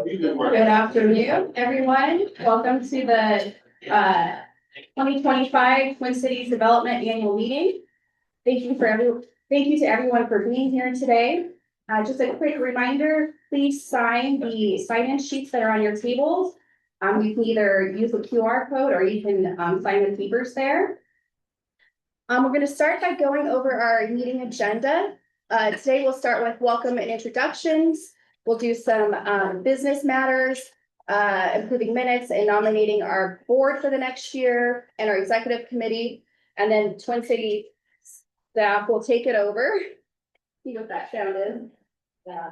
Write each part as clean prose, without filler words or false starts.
Good afternoon, everyone. Welcome to the 2025 Twin Cities Development Annual Meeting. Thank you to everyone for being here today. Just a quick reminder, please sign the sign-in sheets that are on your tables. You can either use the QR code or you can sign the papers there. We're going to start by going over our meeting agenda. Today we'll start with welcome and introductions. We'll do some business matters, improving minutes and nominating our board for the next year and our executive committee. And then Twin City staff will take it over. See what that sound is. Yeah.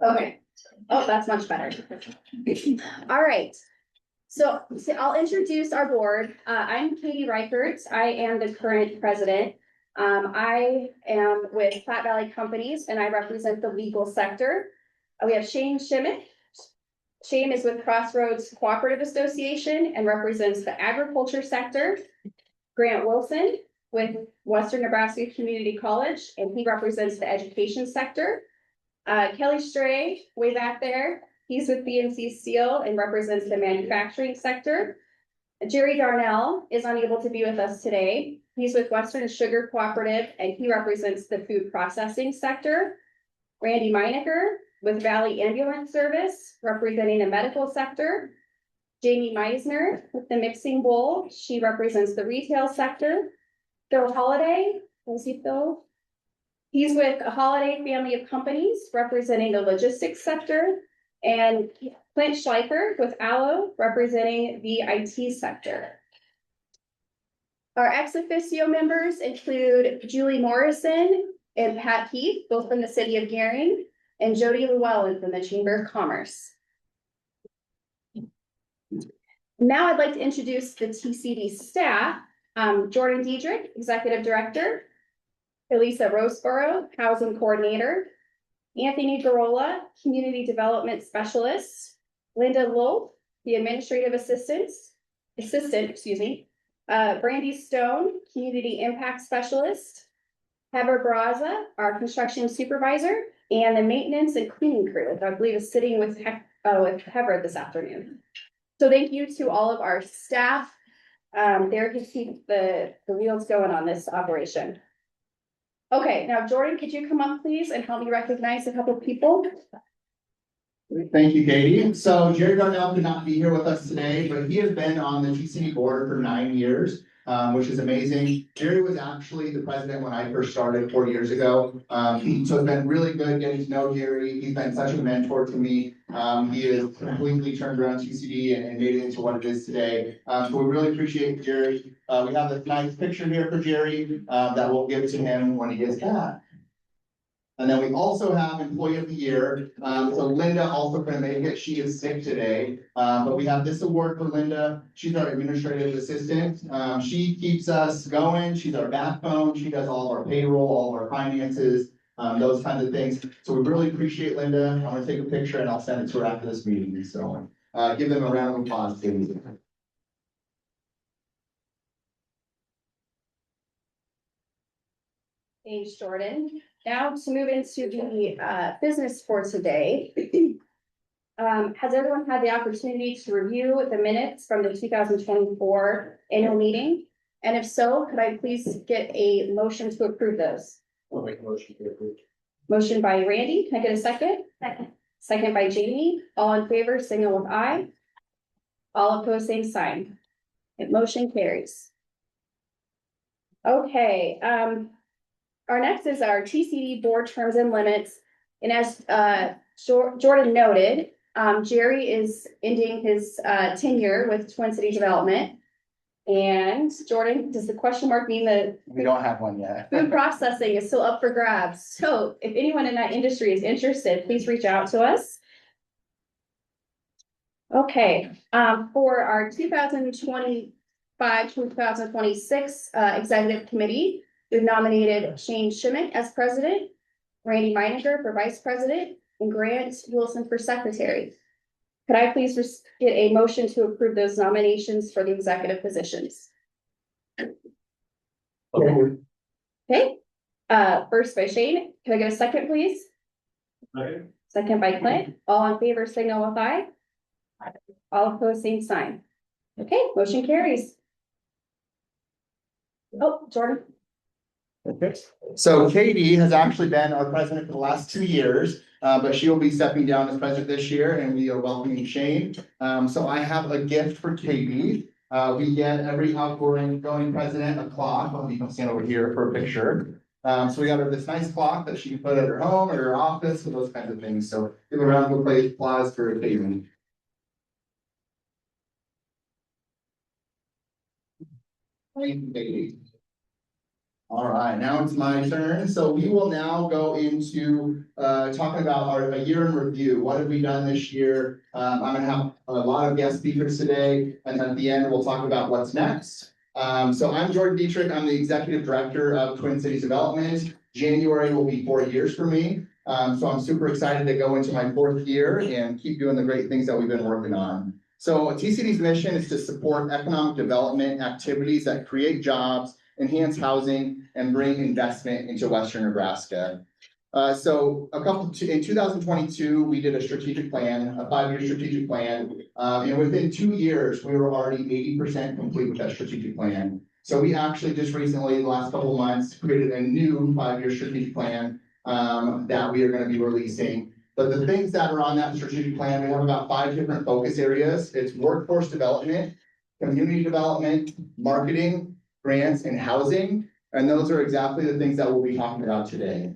Okay. Oh, that's much better. All right. So I'll introduce our board. I'm Katie Reichertz. I am the current president. I am with Platte Valley Companies and I represent the legal sector. We have Shane Shimmick. Shane is with Crossroads Cooperative Association and represents the agriculture sector. Grant Wilson with Western Nebraska Community College, and he represents the education sector. Kelly Stray, way back there, he's with BNC Steel and represents the manufacturing sector. Jerry Darnell is unable to be with us today. He's with Western Sugar Cooperative and he represents the food processing sector. Randy Meinecker with Valley Ambulance Service, representing the medical sector. Jamie Meisner with the Mixing Bowl, she represents the retail sector. Phil Holiday, where's he, Phil? He's with a Holiday family of companies representing the logistics sector, and Clint Schleifer with Allo representing the IT sector. Our ex officio members include Julie Morrison and Pat Heath, both from the city of Gering, and Jody Llewellyn from the Chamber of Commerce. Now I'd like to introduce the TCD staff. Jordan Diedrich, Executive Director. Elisa Roseborough, Housing Coordinator. Anthony Garola, Community Development Specialist. Linda Wolf, the Administrative Assistant, Brandy Stone, Community Impact Specialist. Heather Braza, our Construction Supervisor, and the Maintenance and Cleaning Crew, I believe is sitting with Heather this afternoon. So thank you to all of our staff. There to keep the wheels going on this operation. Okay, now Jordan, could you come up please and help me recognize a couple of people? Thank you, Katie. So Jerry Darnell could not be here with us today, but he has been on the TCD board for 9 years, which is amazing. Jerry was actually the president when I first started 4 years ago. So it's been really good getting to know Jerry. He's been such a mentor to me. He has completely turned around TCD and made it into what it is today. So we really appreciate Jerry. We have this nice picture here for Jerry that we'll give to him when he gets back. And then we also have Employee of the Year. So Linda also couldn't make it. She is sick today. But we have this award for Linda. She's our administrative assistant. She keeps us going. She's our backbone. She does all of our payroll, all of our finances, those kinds of things. So we really appreciate Linda. I'm going to take a picture and I'll send it to her after this meeting. So give them a round of applause, please. Thanks, Jordan. Now to move into the business for today. Has everyone had the opportunity to review the minutes from the 2024 annual meeting? And if so, could I please get a motion to approve those? I'll make a motion to approve. Motion by Randy. Can I get a second? Second. Second by Jamie. All in favor, signal with aye. All opposed, same sign. Motion carries. Okay. Our next is our TCD board terms and limits. And as Jordan noted, Jerry is ending his tenure with Twin City Development. And Jordan, does the question mark mean that we don't have one yet? Food processing is still up for grabs. So if anyone in that industry is interested, please reach out to us. Okay, for our 2025-2026 executive committee, we've nominated Shane Shimmick as president, Randy Meinecker for vice president, and Grant Wilson for secretary. Could I please get a motion to approve those nominations for the executive positions? Okay. Okay, first by Shane, can I get a second, please? Second by Clint, all in favor, signal with aye. All opposed, same sign. Okay, motion carries. Oh, Jordan. Okay. So Katie has actually been our president for the last 2 years, but she will be stepping down as president this year, and we are welcoming Shane. So I have a gift for Katie. We get every outgoing president a clock. You can stand over here for a picture. So we got her this nice clock that she can put at her home or her office and those kinds of things. So give a round of applause for Katie. Thank you, Katie. All right, now it's my turn. So we will now go into talking about a year in review. What have we done this year? I'm gonna have a lot of guest speakers today, and then at the end, we'll talk about what's next. So I'm Jordan Dietrich. I'm the executive director of Twin Cities Development. January will be 4 years for me. So I'm super excited to go into my 4th year and keep doing the great things that we've been working on. So TCD's mission is to support economic development activities that create jobs, enhance housing, and bring investment into Western Nebraska. So in 2022, we did a strategic plan, a 5-year strategic plan. And within 2 years, we were already 80% complete with that strategic plan. So we actually just recently, in the last couple of months, created a new 5-year strategic plan that we are going to be releasing. But the things that are on that strategic plan, we have about 5 different focus areas. It's workforce development, community development, marketing, grants, and housing. And those are exactly the things that we'll be talking about today.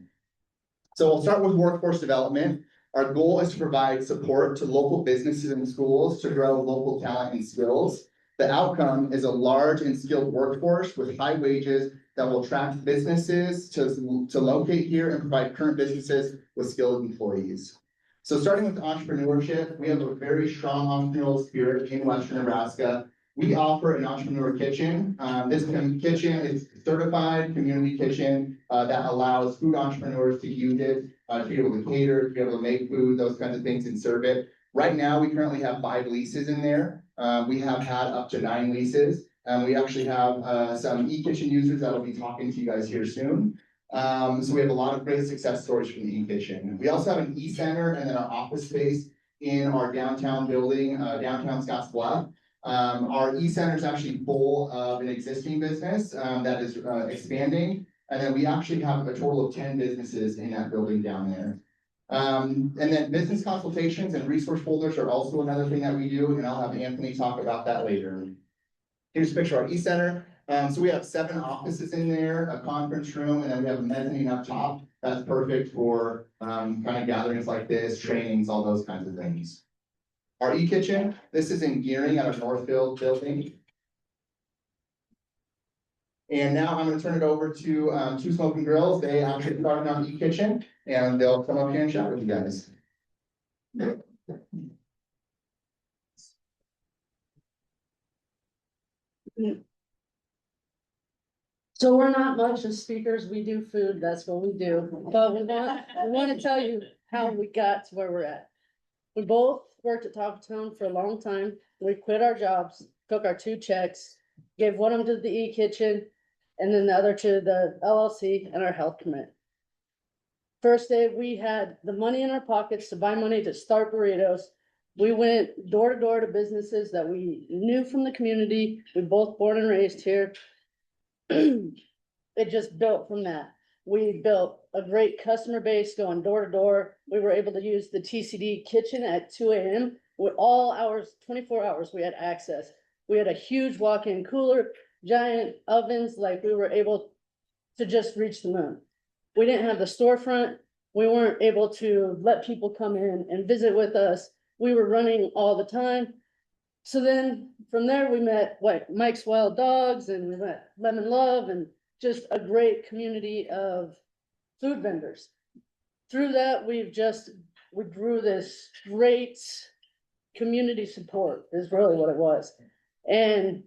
So we'll start with workforce development. Our goal is to provide support to local businesses and schools to grow local talent and skills. The outcome is a large and skilled workforce with high wages that will attract businesses to locate here and provide current businesses with skilled employees. So starting with entrepreneurship, we have a very strong entrepreneurial spirit in Western Nebraska. We offer an entrepreneur kitchen. This kitchen is certified community kitchen that allows food entrepreneurs to use it, to be able to cater, to be able to make food, those kinds of things, and serve it. Right now, we currently have 5 leases in there. We have had up to 9 leases. We actually have some e-kitchen users that will be talking to you guys here soon. So we have a lot of great success stories from the e-kitchen. We also have an e-center and then our office space in our downtown building, downtown Scottsbluff. Our e-center is actually full of an existing business that is expanding. And then we actually have a total of 10 businesses in that building down there. And then business consultations and resource folders are also another thing that we do. And I'll have Anthony talk about that later. Here's a picture of our e-center. So we have 7 offices in there, a conference room, and then we have a mezzanine up top. That's perfect for kind of gatherings like this, trainings, all those kinds of things. Our e-kitchen, this is in Gearing at our Northfield building. And now I'm going to turn it over to Two Smoking Grills. They actually started on e-kitchen, and they'll come up here and chat with you guys. So we're not much as speakers, we do food, that's what we do, but we want to tell you how we got to where we're at. We both worked at Taco Town for a long time, we quit our jobs, took our 2 checks, gave one of them to the e-kitchen, and then the other to the LLC and our health commit. First day, we had the money in our pockets to buy money to start burritos. We went door to door to businesses that we knew from the community, we both born and raised here. It just built from that. We built a great customer base going door to door. We were able to use the TCD kitchen at 2 a.m. with all hours, 24 hours, we had access. We had a huge walk-in cooler, giant ovens, like we were able to just reach the moon. We didn't have the storefront. We weren't able to let people come in and visit with us. We were running all the time. So then from there, we met Mike's Wild Dogs, and we met Lemon Love, and just a great community of food vendors. Through that, we grew this great community support is really what it was. And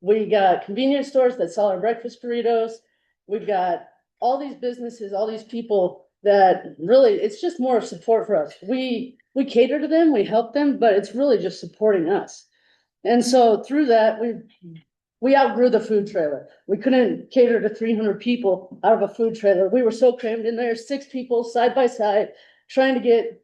we got convenience stores that sell our breakfast burritos. We've got all these businesses, all these people that really, it's just more of support for us. We cater to them, we help them, but it's really just supporting us. And so through that, we outgrew the food trailer. We couldn't cater to 300 people out of a food trailer. We were so crammed in there, 6 people side by side, trying to get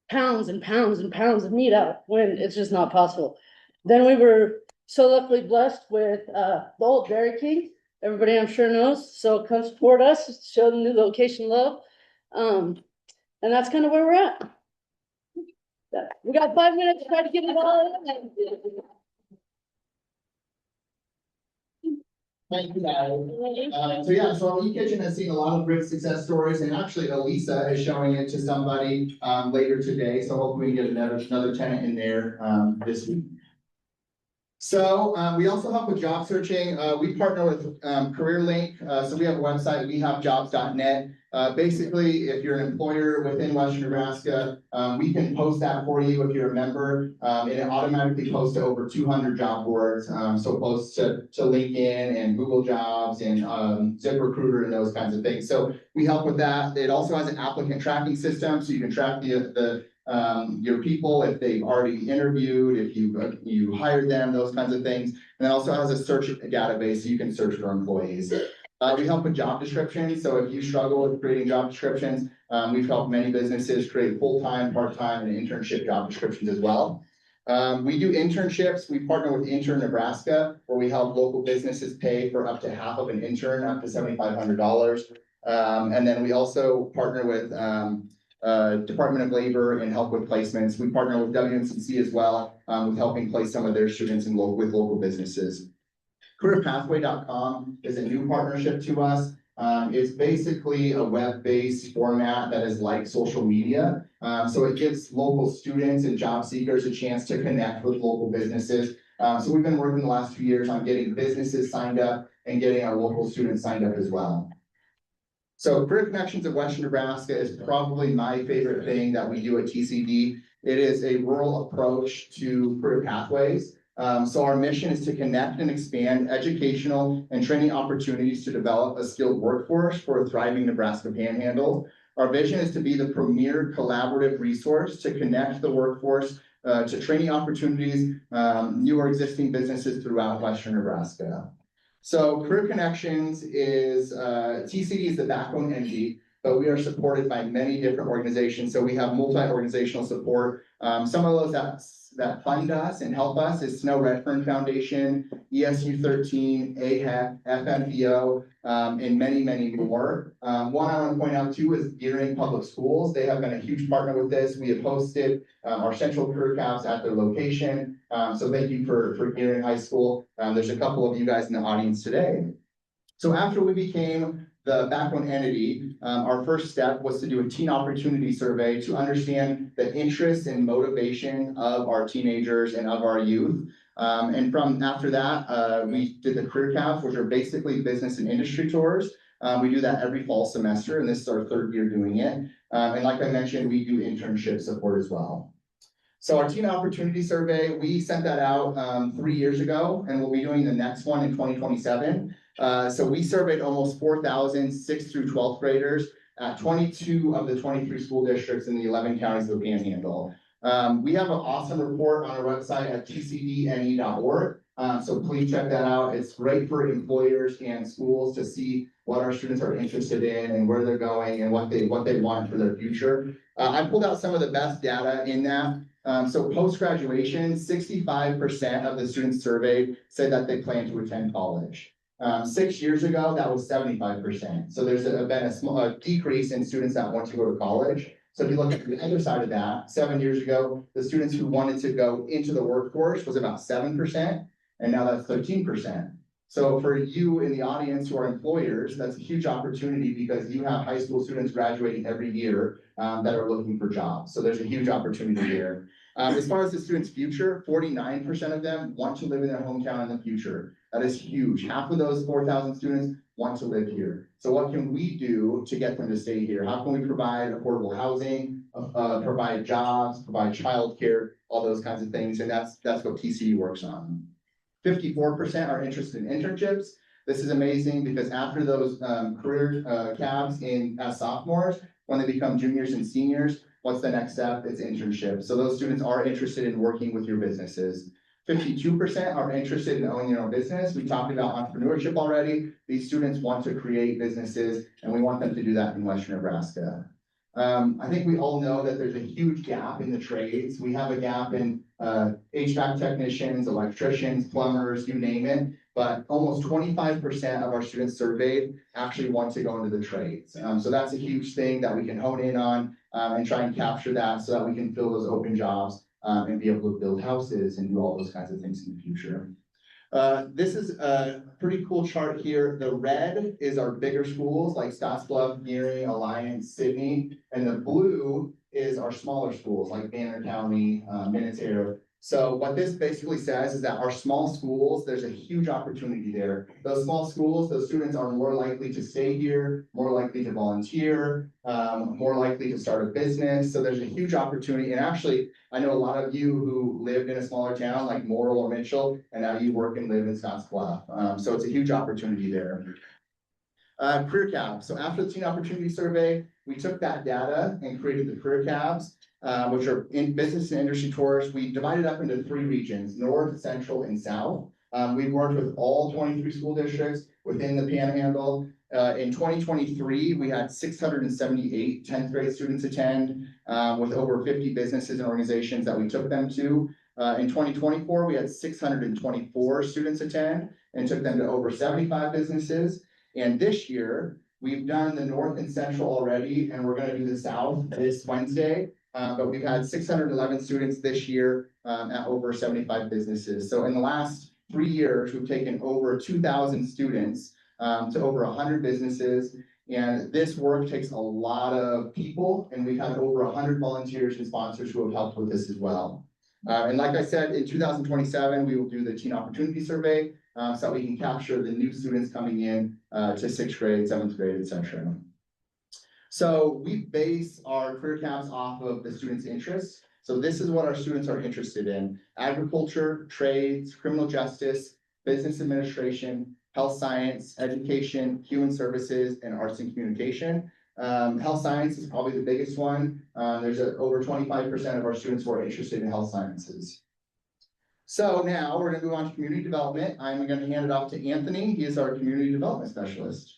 pounds and pounds and pounds of meat out when it's just not possible. Then we were so luckily blessed with the old Dairy King. Everybody I'm sure knows. So come support us, show the new location love. And that's kind of where we're at. We got 5 minutes to try to get it all in. Thank you, guys. So our e-kitchen has seen a lot of great success stories, and actually Elisa is showing it to somebody, later today, so hopefully we can get another tenant in there, this week. So, we also help with job searching. We partner with, CareerLink. So we have a website, wehavejobs.net. Basically, if you're an employer within Western Nebraska, we can post that for you if you're a member. And it automatically posts to over 200 job boards. So posts to LinkedIn and Google Jobs and, ZipRecruiter and those kinds of things. So we help with that. It also has an applicant tracking system, so you can track your people, if they've already interviewed, if you hired them, those kinds of things. And it also has a search database, so you can search for employees. We help with job descriptions, so if you struggle with creating job descriptions, we've helped many businesses create full-time, part-time, and internship job descriptions as well. We do internships. We partner with Intern Nebraska, where we help local businesses pay for up to half of an intern, up to $7,500. And then we also partner with Department of Labor and help with placements. We partner with WNCC as well, with helping place some of their students with local businesses. CareerPathway.com is a new partnership to us. It's basically a web-based format that is like social media. So it gives local students and job seekers a chance to connect with local businesses. So we've been working the last 2 years on getting businesses signed up and getting our local students signed up as well. So Career Connections of Western Nebraska is probably my favorite thing that we do at TCD. It is a rural approach to career pathways. So our mission is to connect and expand educational and training opportunities to develop a skilled workforce for a thriving Nebraska Panhandle. Our vision is to be the premier collaborative resource to connect the workforce to training opportunities, new or existing businesses throughout Western Nebraska. So Career Connections is, TCD is the backbone entity, but we are supported by many different organizations. So we have multi-organizational support. Some of those that fund us and help us is Snow Redfern Foundation, ESU 13, AHEC, FMPO, and many, many more. One I want to point out too is Gearing Public Schools. They have been a huge partner with this. We have hosted our central career caps at their location. So thank you for Gearing High School. There's a couple of you guys in the audience today. So after we became the backbone entity, our first step was to do a teen opportunity survey to understand the interests and motivation of our teenagers and of our youth. And from after that, we did the career caps, which are basically business and industry tours. We do that every fall semester, and this is our 3rd year doing it. And like I mentioned, we do internship support as well. So our teen opportunity survey, we sent that out 3 years ago, and we'll be doing the next one in 2027. So we surveyed almost 4,000 6th through 12th graders at 22 of the 23 school districts in the 11 counties of the Panhandle. We have an awesome report on our website at tcdne.org. So please check that out. It's great for employers and schools to see what our students are interested in and where they're going and what they want for their future. I pulled out some of the best data in that. So post-graduation, 65% of the students surveyed said that they plan to attend college. 6 years ago, that was 75%. So there's been a small decrease in students that want to go to college. So if you look at the other side of that, 7 years ago, the students who wanted to go into the workforce was about 7%, and now that's 13%. So for you in the audience who are employers, that's a huge opportunity because you have high school students graduating every year that are looking for jobs. So there's a huge opportunity here. As far as the students' future, 49% of them want to live in their hometown in the future. That is huge. Half of those 4,000 students want to live here. So what can we do to get them to stay here? How can we provide affordable housing, provide jobs, provide childcare, all those kinds of things? And that's what TCD works on. 54% are interested in internships. This is amazing because after those career cabs as sophomores, When they become juniors and seniors, what's the next step? It's internship. So those students are interested in working with your businesses. 52% are interested in owning their own business. We talked about entrepreneurship already. These students want to create businesses, and we want them to do that in Western Nebraska. I think we all know that there's a huge gap in the trades. We have a gap in HVAC technicians, electricians, plumbers, you name it. But almost 25% of our students surveyed actually want to go into the trades. So that's a huge thing that we can hone in on and try and capture that so that we can fill those open jobs and be able to build houses and do all those kinds of things in the future. This is a pretty cool chart here. The red is our bigger schools like Scottsbluff, Geary, Alliance, Sydney, and the blue is our smaller schools like Banner County, Minnesota. So what this basically says is that our small schools, there's a huge opportunity there. Those small schools, those students are more likely to stay here, more likely to volunteer, more likely to start a business. So there's a huge opportunity. And actually, I know a lot of you who lived in a smaller town like Morrill or Mitchell, and now you work and live in Scottsbluff. So it's a huge opportunity there. Career cabs. So after the Teen Opportunity Survey, we took that data and created the career cabs, which are in business and industry tours. We divided up into 3 regions, North, Central, and South. We've worked with all 23 school districts within the Panhandle. In 2023, we had 678 10th grade students attend with over 50 businesses and organizations that we took them to. In 2024, we had 624 students attend and took them to over 75 businesses. And this year, we've done the North and Central already, and we're going to do the South this Wednesday. But we've had 611 students this year at over 75 businesses. So in the last 3 years, we've taken over 2,000 students to over 100 businesses. And this work takes a lot of people, and we've had over 100 volunteers and sponsors who have helped with this as well. And like I said, in 2027, we will do the Teen Opportunity Survey so that we can capture the new students coming in to 6th grade, 7th grade, etc. So we base our career cabs off of the students' interests. So this is what our students are interested in: agriculture, trades, criminal justice, business administration, health science, education, human services, and arts and communication. Health science is probably the biggest one. There's over 25% of our students who are interested in health sciences. So now we're going to move on to community development. I'm going to hand it off to Anthony. He is our community development specialist.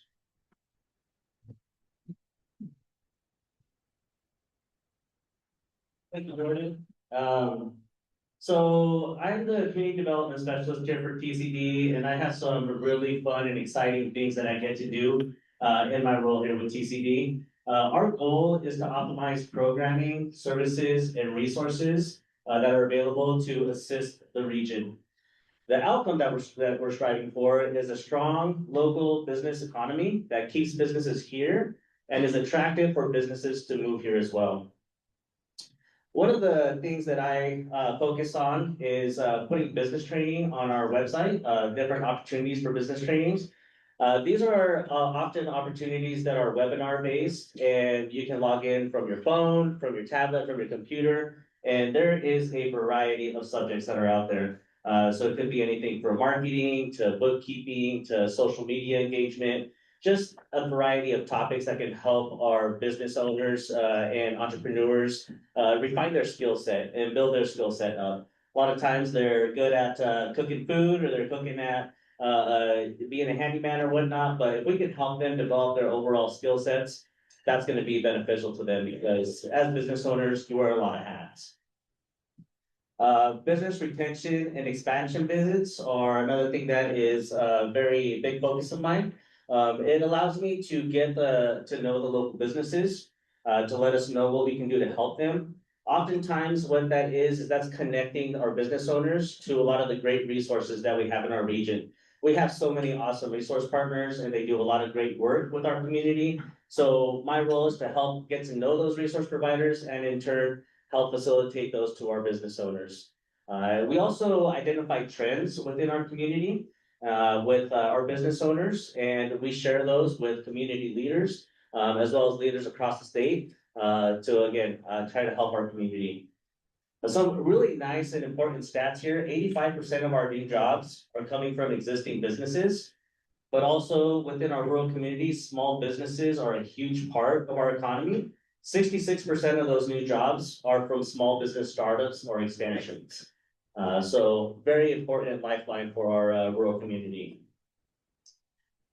Thank you, Jordan. So I'm the community development specialist here for TCD, and I have some really fun and exciting things that I get to do in my role here with TCD. Our goal is to optimize programming, services, and resources that are available to assist the region. The outcome that we're striving for is a strong local business economy that keeps businesses here and is attractive for businesses to move here as well. One of the things that I focus on is putting business training on our website, different opportunities for business trainings. These are often opportunities that are webinar based, and you can log in from your phone, from your tablet, from your computer, and there is a variety of subjects that are out there. So it could be anything from marketing to bookkeeping to social media engagement, just a variety of topics that can help our business owners and entrepreneurs refine their skill set and build their skill set up. A lot of times they're good at cooking food, or they're cooking at being a handyman or whatnot, but if we can help them develop their overall skill sets, that's going to be beneficial to them, because as business owners, you wear a lot of hats. Business retention and expansion visits are another thing that is a very big focus of mine. It allows me to get to know the local businesses, to let us know what we can do to help them. Oftentimes what that is that's connecting our business owners to a lot of the great resources that we have in our region. We have so many awesome resource partners, and they do a lot of great work with our community. So my role is to help get to know those resource providers, and in turn, help facilitate those to our business owners. We also identify trends within our community with our business owners, and we share those with community leaders, as well as leaders across the state to, again, try to help our community. Some really nice and important stats here: 85% of our new jobs are coming from existing businesses, but also within our rural communities, small businesses are a huge part of our economy. 66% of those new jobs are from small business startups or expansions. So very important lifeline for our rural community.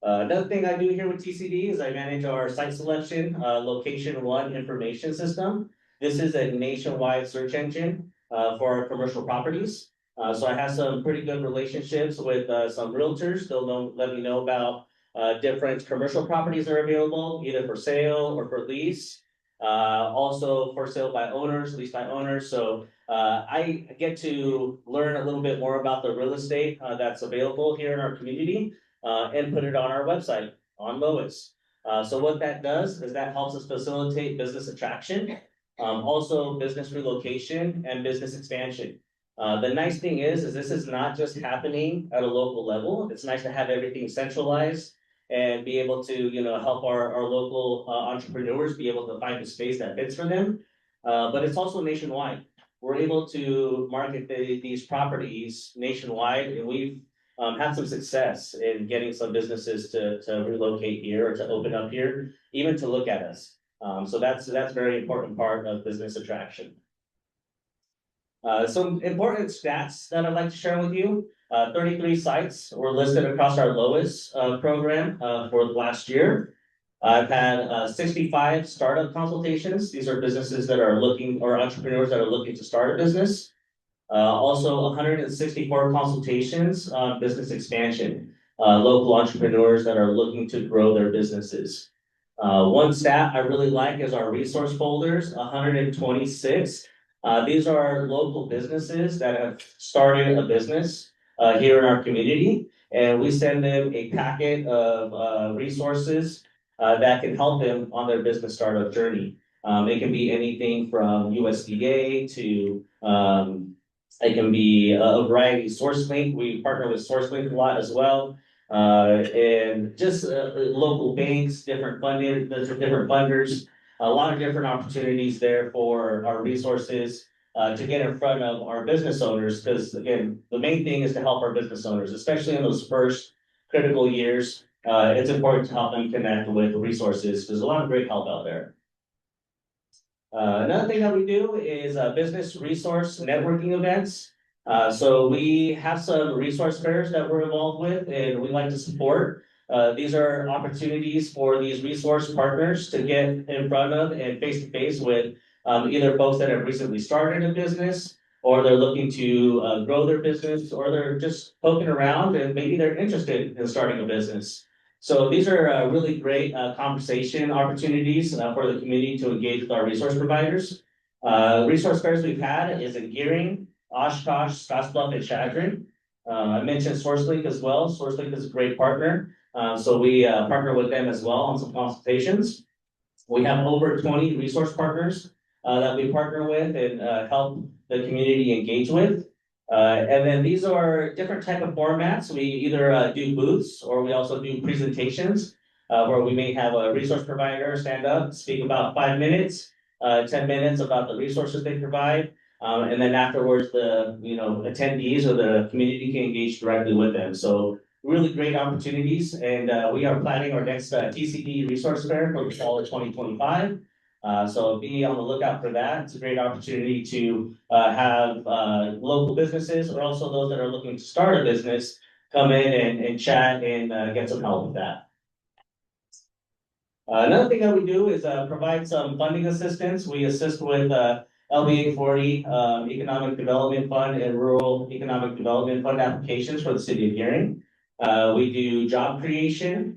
Another thing I do here with TCD is I manage our site selection, location one information system. This is a nationwide search engine for our commercial properties. So I have some pretty good relationships with some realtors. They'll let me know about different commercial properties that are available, either for sale or for lease. Also for sale by owners, leased by owners. So I get to learn a little bit more about the real estate that's available here in our community. And put it on our website on Lois. So what that does is that helps us facilitate business attraction, also business relocation and business expansion. The nice thing is this is not just happening at a local level. It's nice to have everything centralized and be able to, help our local entrepreneurs be able to find a space that fits for them. But it's also nationwide. We're able to market these properties nationwide, and we've had some success in getting some businesses to relocate here or to open up here, even to look at us. So that's a very important part of business attraction. Some important stats that I'd like to share with you. 33 sites were listed across our Lois program for the last year. I've had 65 startup consultations. These are businesses that are looking, or entrepreneurs that are looking to start a business. Also 164 consultations on business expansion, local entrepreneurs that are looking to grow their businesses. One stat I really like is our resource folders, 126. These are local businesses that have started a business here in our community, and we send them a packet of resources that can help them on their business startup journey. It can be anything from USDA to it can be a variety of SourceLink. We partner with SourceLink a lot as well. And just local banks, different funders, a lot of different opportunities there for our resources to get in front of our business owners. Because again, the main thing is to help our business owners, especially in those first critical years. It's important to help them connect with resources. There's a lot of great help out there. Another thing that we do is business resource networking events. So we have some resource fairs that we're involved with and we like to support. These are opportunities for these resource partners to get in front of and face to face with either folks that have recently started a business, or they're looking to grow their business, or they're just poking around and maybe they're interested in starting a business. So these are really great conversation opportunities for the community to engage with our resource providers. Resource fairs we've had is in Gearing, Oshkosh, Scottsbluff, and Chadron. I mentioned SourceLink as well. SourceLink is a great partner. So we partner with them as well on some consultations. We have over 20 resource partners that we partner with and help the community engage with. And then these are different type of formats. We either do booths or we also do presentations where we may have a resource provider stand up, speak about 5 minutes, 10 minutes about the resources they provide. And then afterwards, the attendees or the community can engage directly with them. So really great opportunities. And we are planning our next TCD resource fair for the fall of 2025. So be on the lookout for that. It's a great opportunity to have local businesses or also those that are looking to start a business come in and chat and get some help with that. Another thing that we do is provide some funding assistance. We assist with LBA 40 Economic Development Fund and Rural Economic Development Fund applications for the city of Gearing. We do job creation.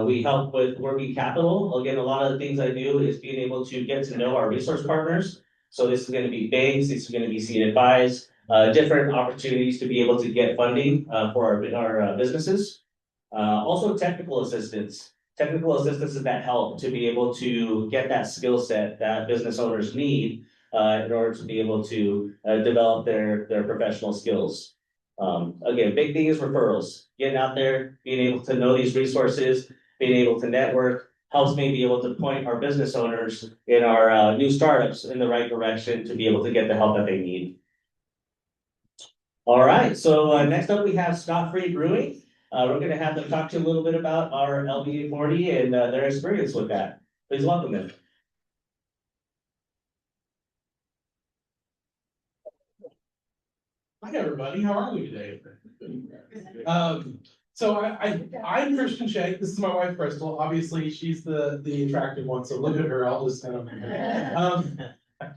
We help with working capital. Again, a lot of the things I do is being able to get to know our resource partners. So this is going to be banks, this is going to be seed advised, different opportunities to be able to get funding for our businesses. Also technical assistance. Technical assistance is that help to be able to get that skill set that business owners need in order to be able to develop their professional skills. Again, big thing is referrals. Getting out there, being able to know these resources, being able to network, helps me be able to point our business owners in our new startups in the right direction to be able to get the help that they need. All right, so next up we have Scott Free Brewing. We're going to have them talk to you a little bit about our LBA 40 and their experience with that. Please welcome them. Hi, everybody. How are we today? So I'm Christian Shank. This is my wife, Crystal. Obviously, she's the attractive one. So look at her. I'll just kind of. I'm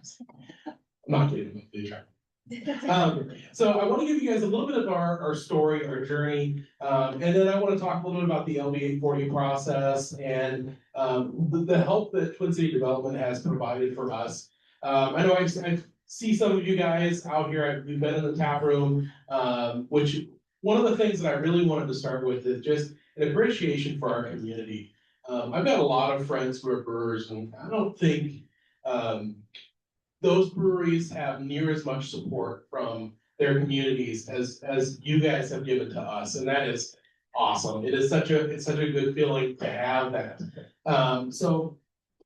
not kidding about the attractive. So I want to give you guys a little bit of our story, our journey, and then I want to talk a little bit about the LB 840 process and the help that Twin City Development has provided for us. I know I see some of you guys out here. We've been in the tap room, which one of the things that I really wanted to start with is just an appreciation for our community. I've got a lot of friends who are brewers, and I don't think those breweries have near as much support from their communities as you guys have given to us, and that is awesome. It's such a good feeling to have that. So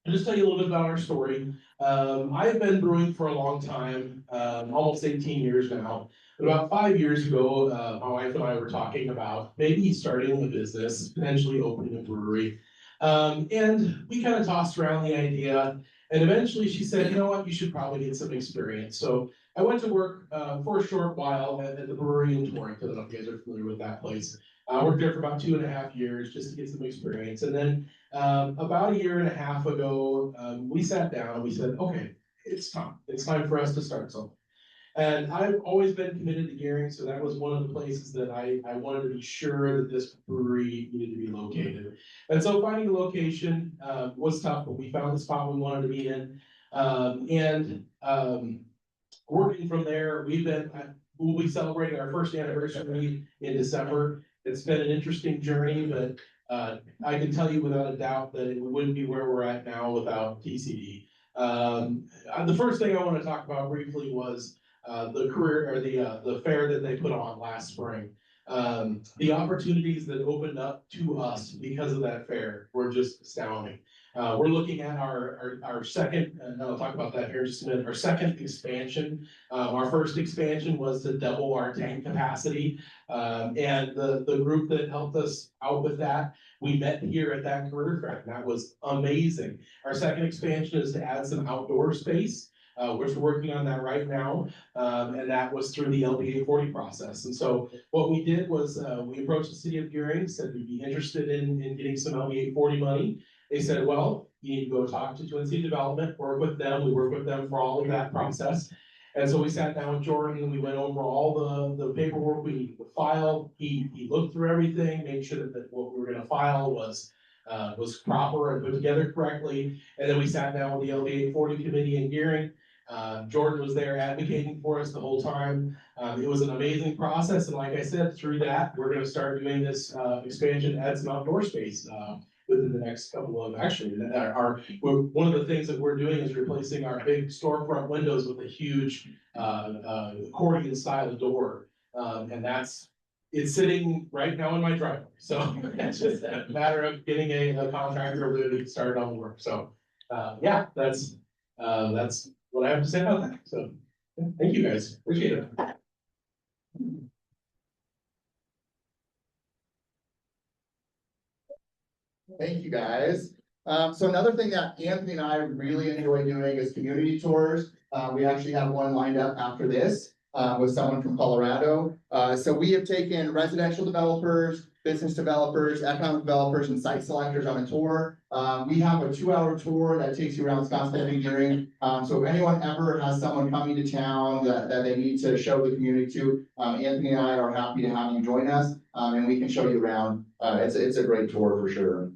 I'll just tell you a little bit about our story. I've been brewing for a long time, almost 18 years now. But about 5 years ago, my wife and I were talking about maybe starting a business, potentially opening a brewery. And we kind of tossed around the idea. And eventually she said, you know what, you should probably get some experience. So I went to work for a short while at the brewery in Torrington. I don't know if you guys are familiar with that place. I worked there for about 2.5 years just to get some experience. And then about 1.5 years ago, we sat down and we said, okay, it's time. It's time for us to start something. And I've always been committed to Gearing, so that was one of the places that I wanted to be sure that this brewery needed to be located. And so finding a location was tough, but we found the spot we wanted to be in. Working from there, we'll be celebrating our first anniversary in December. It's been an interesting journey, but I can tell you without a doubt that it wouldn't be where we're at now without TCD. The first thing I want to talk about briefly was the fair that they put on last spring. The opportunities that opened up to us because of that fair were just astounding. We're looking at our second, and I'll talk about that here in just a minute, our second expansion. Our first expansion was to double our tank capacity. And the group that helped us out with that, we met here at that career fair, and that was amazing. Our second expansion is to add some outdoor space. Which we're working on that right now, and that was through the LB 840 process. And so what we did was we approached the city of Gearing, said we'd be interested in getting some LB 840 money. They said, well, you need to go talk to Twin City Development, work with them. We work with them for all of that process. And so we sat down with Jordan and we went over all the paperwork we needed to file. He looked through everything, made sure that what we were going to file was proper and put together correctly. And then we sat down with the LB 840 committee in Gearing. Jordan was there advocating for us the whole time. It was an amazing process, and like I said, through that, we're going to start doing this expansion, add some outdoor space within the next couple of, actually, one of the things that we're doing is replacing our big storefront windows with a huge accordion style door, and it's sitting right now in my driveway. So it's just a matter of getting a contractor to get started on the work. So yeah, that's what I have to say about that. So thank you guys. Appreciate it. Thank you guys. So another thing that Anthony and I really enjoy doing is community tours. We actually have one lined up after this with someone from Colorado. So we have taken residential developers, business developers, economic developers, and site selectors on a tour. We have a 2-hour tour that takes you around Scottsdale and Gearing. So if anyone ever has someone coming to town that they need to show the community to, Anthony and I are happy to have you join us, and we can show you around. It's a great tour for sure.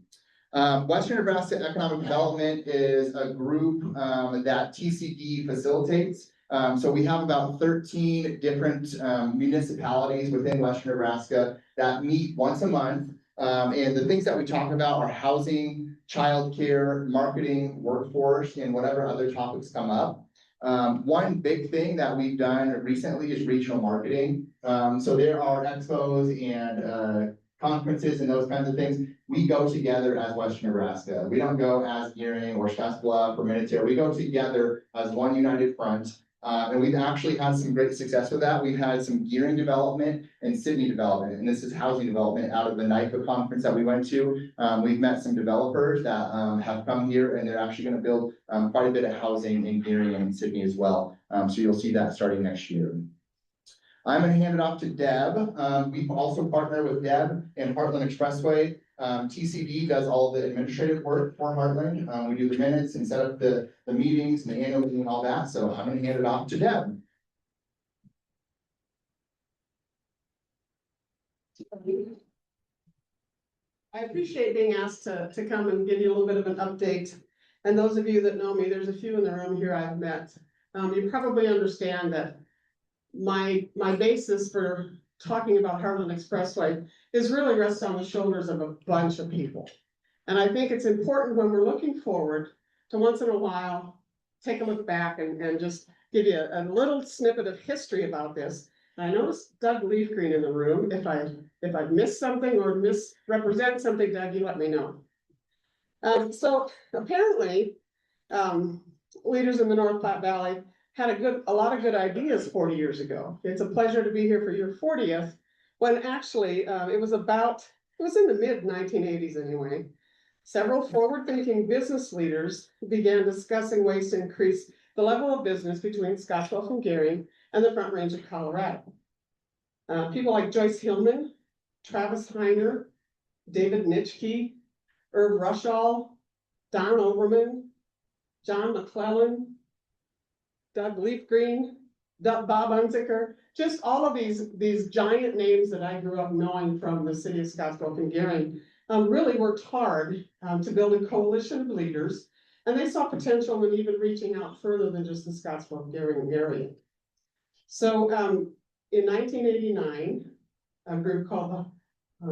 Western Nebraska Economic Development is a group that TCD facilitates. So we have about 13 different municipalities within Western Nebraska that meet once a month. And the things that we talk about are housing, childcare, marketing, workforce, and whatever other topics come up. One big thing that we've done recently is regional marketing. So there are expos and conferences and those kinds of things. We go together as Western Nebraska. We don't go as Gearing or Scottsbluff or Minutail. We go together as one united front. And we've actually had some great success with that. We've had some Gearing development and Sydney development, and this is housing development out of the NICA conference that we went to. We've met some developers that have come here, and they're actually going to build quite a bit of housing in Gearing and in Sydney as well. So you'll see that starting next year. I'm gonna hand it off to Deb. We also partner with Deb and Heartland Expressway. TCD does all the administrative work for Heartland. We do the minutes and set up the meetings and the annual meeting and all that. So I'm gonna hand it off to Deb. I appreciate being asked to come and give you a little bit of an update. And those of you that know me, there's a few in the room here I've met. You probably understand that my basis for talking about Heartland Expressway is really rests on the shoulders of a bunch of people. And I think it's important when we're looking forward to once in a while, take a look back and just give you a little snippet of history about this. I noticed Doug Leafgreen in the room. If I've missed something or misrepresent something, Doug, you let me know. So apparently, leaders in the North Platte Valley had a lot of good ideas 40 years ago. It's a pleasure to be here for your 40th, when actually it was in the mid 1980s anyway. Several forward-thinking business leaders began discussing ways to increase the level of business between Scottsbluff and Gary and the Front Range of Colorado. People like Joyce Hillman, Travis Heiner, David Nitschke, Irv Rushall, Don Overman, John McClellan, Doug Leafgreen, Bob Unzicker, just all of these giant names that I grew up knowing from the city of Scottsbluff and Gary really worked hard to build a coalition of leaders, and they saw potential in even reaching out further than just the Scottsbluff-Gary area. So in 1989, a group called, I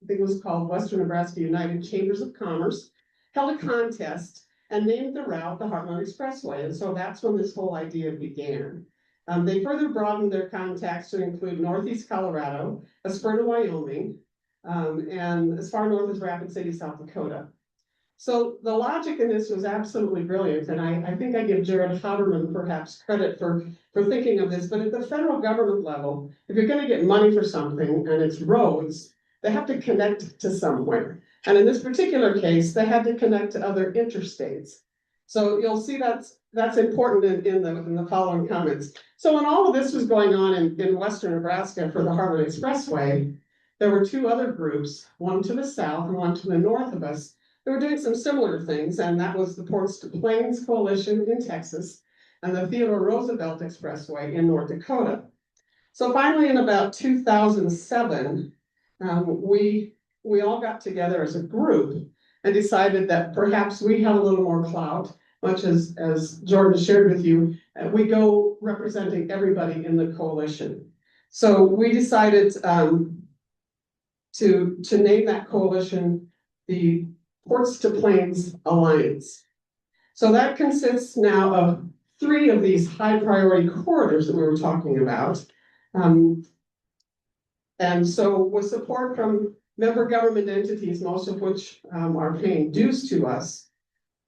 think it was called Western Nebraska United Chambers of Commerce, held a contest and named the route the Heartland Expressway. And so that's when this whole idea began. They further broadened their contacts to include Northeast Colorado, a spur to Wyoming, and as far north as Rapid City, South Dakota. So the logic in this was absolutely brilliant, and I think I give Jared Hauterman perhaps credit for thinking of this, but at the federal government level, if you're gonna get money for something and it's roads, they have to connect to somewhere. And in this particular case, they had to connect to other interstates. So you'll see that's important in the following comments. So when all of this was going on in Western Nebraska for the Heartland Expressway, there were two other groups, one to the south and one to the north of us. They were doing some similar things, and that was the Ports to Plains Coalition in Texas and the Theodore Roosevelt Expressway in North Dakota. So finally, in about 2007, we all got together as a group and decided that perhaps we had a little more clout, much as Jordan shared with you, we go representing everybody in the coalition. So we decided to name that coalition the Ports to Plains Alliance. So that consists now of 3 of these high priority corridors that we were talking about. And so with support from member government entities, most of which are paying dues to us,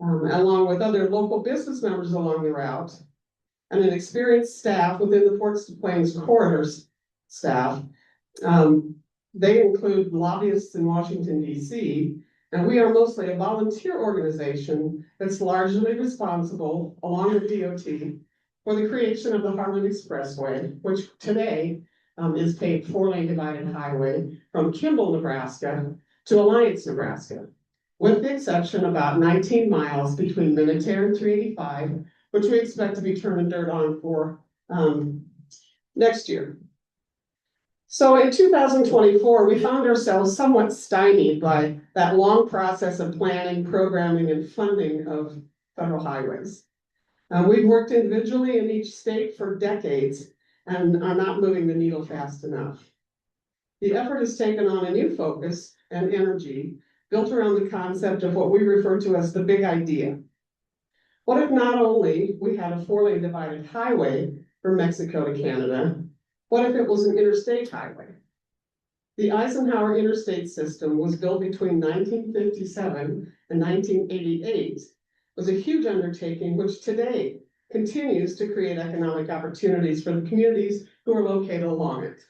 along with other local business members along the route, and an experienced staff within the Ports to Plains corridors staff. They include lobbyists in Washington, D.C., and we are mostly a volunteer organization that's largely responsible, along with DOT, for the creation of the Heartland Expressway, which today is paved 4-lane divided highway from Kimball, Nebraska to Alliance, Nebraska, with the exception about 19 miles between Minutair and 385, which we expect to be turning dirt on for next year. So in 2024, we found ourselves somewhat stymied by that long process of planning, programming, and funding of federal highways. We've worked individually in each state for decades and are not moving the needle fast enough. The effort has taken on a new focus and energy built around the concept of what we refer to as the big idea. What if not only we had a 4-lane divided highway from Mexico to Canada, what if it was an interstate highway? The Eisenhower interstate system was built between 1957 and 1988. It was a huge undertaking which today continues to create economic opportunities for the communities who are located along it.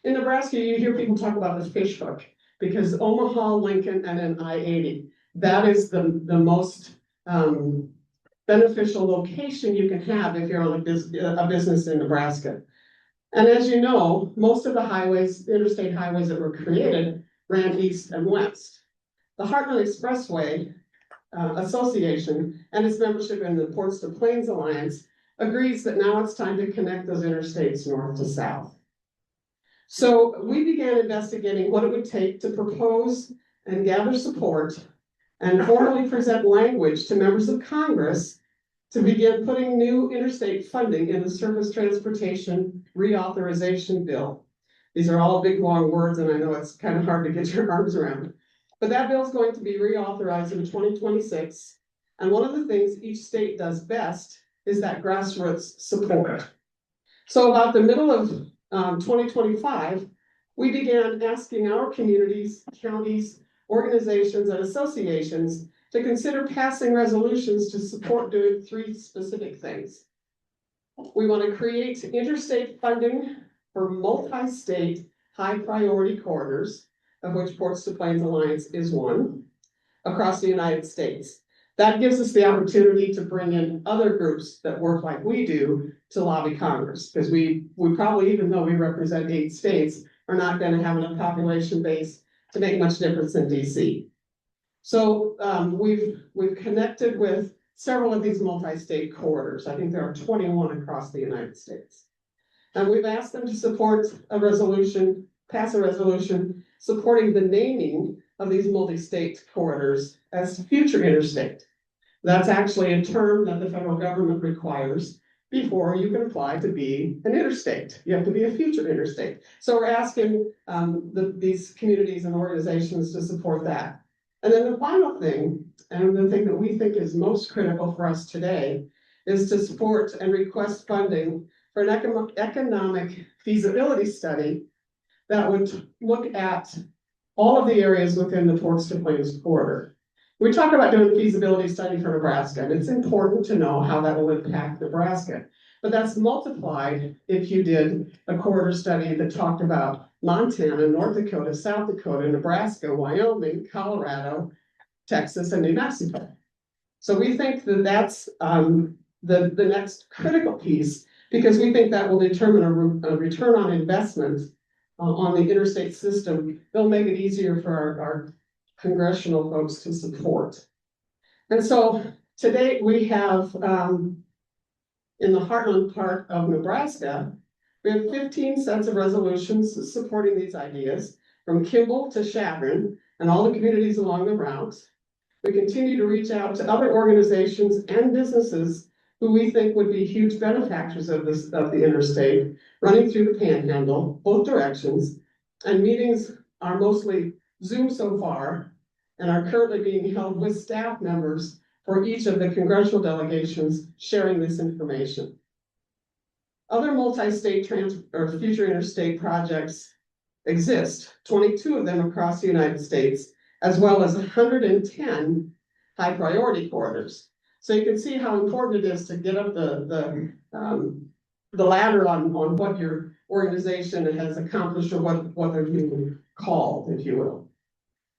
In Nebraska, you hear people talk about the fish hook because Omaha, Lincoln, and then I-80, that is the most beneficial location you can have if you're on a business in Nebraska. And as you know, most of the highways, interstate highways that were created ran east and west. The Heartland Expressway Association and its membership in the Ports to Plains Alliance agrees that now it's time to connect those interstates north to south. So we began investigating what it would take to propose and gather support and formally present language to members of Congress to begin putting new interstate funding in the Surface Transportation Reauthorization Bill. These are all big, long words, and I know it's kind of hard to get your arms around. But that bill is going to be reauthorized in 2026. And one of the things each state does best is that grassroots support. So about the middle of 2025, we began asking our communities, counties, organizations, and associations to consider passing resolutions to support doing three specific things. We want to create interstate funding for multi-state high priority corridors, of which Ports to Plains Alliance is one, across the United States. That gives us the opportunity to bring in other groups that work like we do to lobby Congress, because we probably, even though we represent 8 states, are not going to have enough population base to make much difference in DC. So we've connected with several of these multi-state corridors. I think there are 21 across the United States. And we've asked them to support a resolution, pass a resolution supporting the naming of these multi-state corridors as future interstate. That's actually a term that the federal government requires before you can apply to be an interstate. You have to be a future interstate. So we're asking these communities and organizations to support that. And then the final thing, and the thing that we think is most critical for us today, is to support and request funding for an economic feasibility study that would look at all of the areas within the Ports to Plains corridor. We talk about doing a feasibility study for Nebraska, and it's important to know how that will impact Nebraska. But that's multiplied if you did a corridor study that talked about Montana, North Dakota, South Dakota, Nebraska, Wyoming, Colorado, Texas, and New Mexico. So we think that that's the next critical piece, because we think that will determine a return on investment on the interstate system. They'll make it easier for our congressional folks to support. And so today we have, in the heartland part of Nebraska, we have 15 sets of resolutions supporting these ideas, from Kimball to Chadron and all the communities along the route. We continue to reach out to other organizations and businesses who we think would be huge benefactors of the interstate, running through the panhandle, both directions. And meetings are mostly Zoom so far, and are currently being held with staff members for each of the congressional delegations sharing this information. Other multi-state or future interstate projects exist, 22 of them across the United States, as well as 110 high priority corridors. So you can see how important it is to get up the ladder on what your organization has accomplished, or what they're being called, if you will.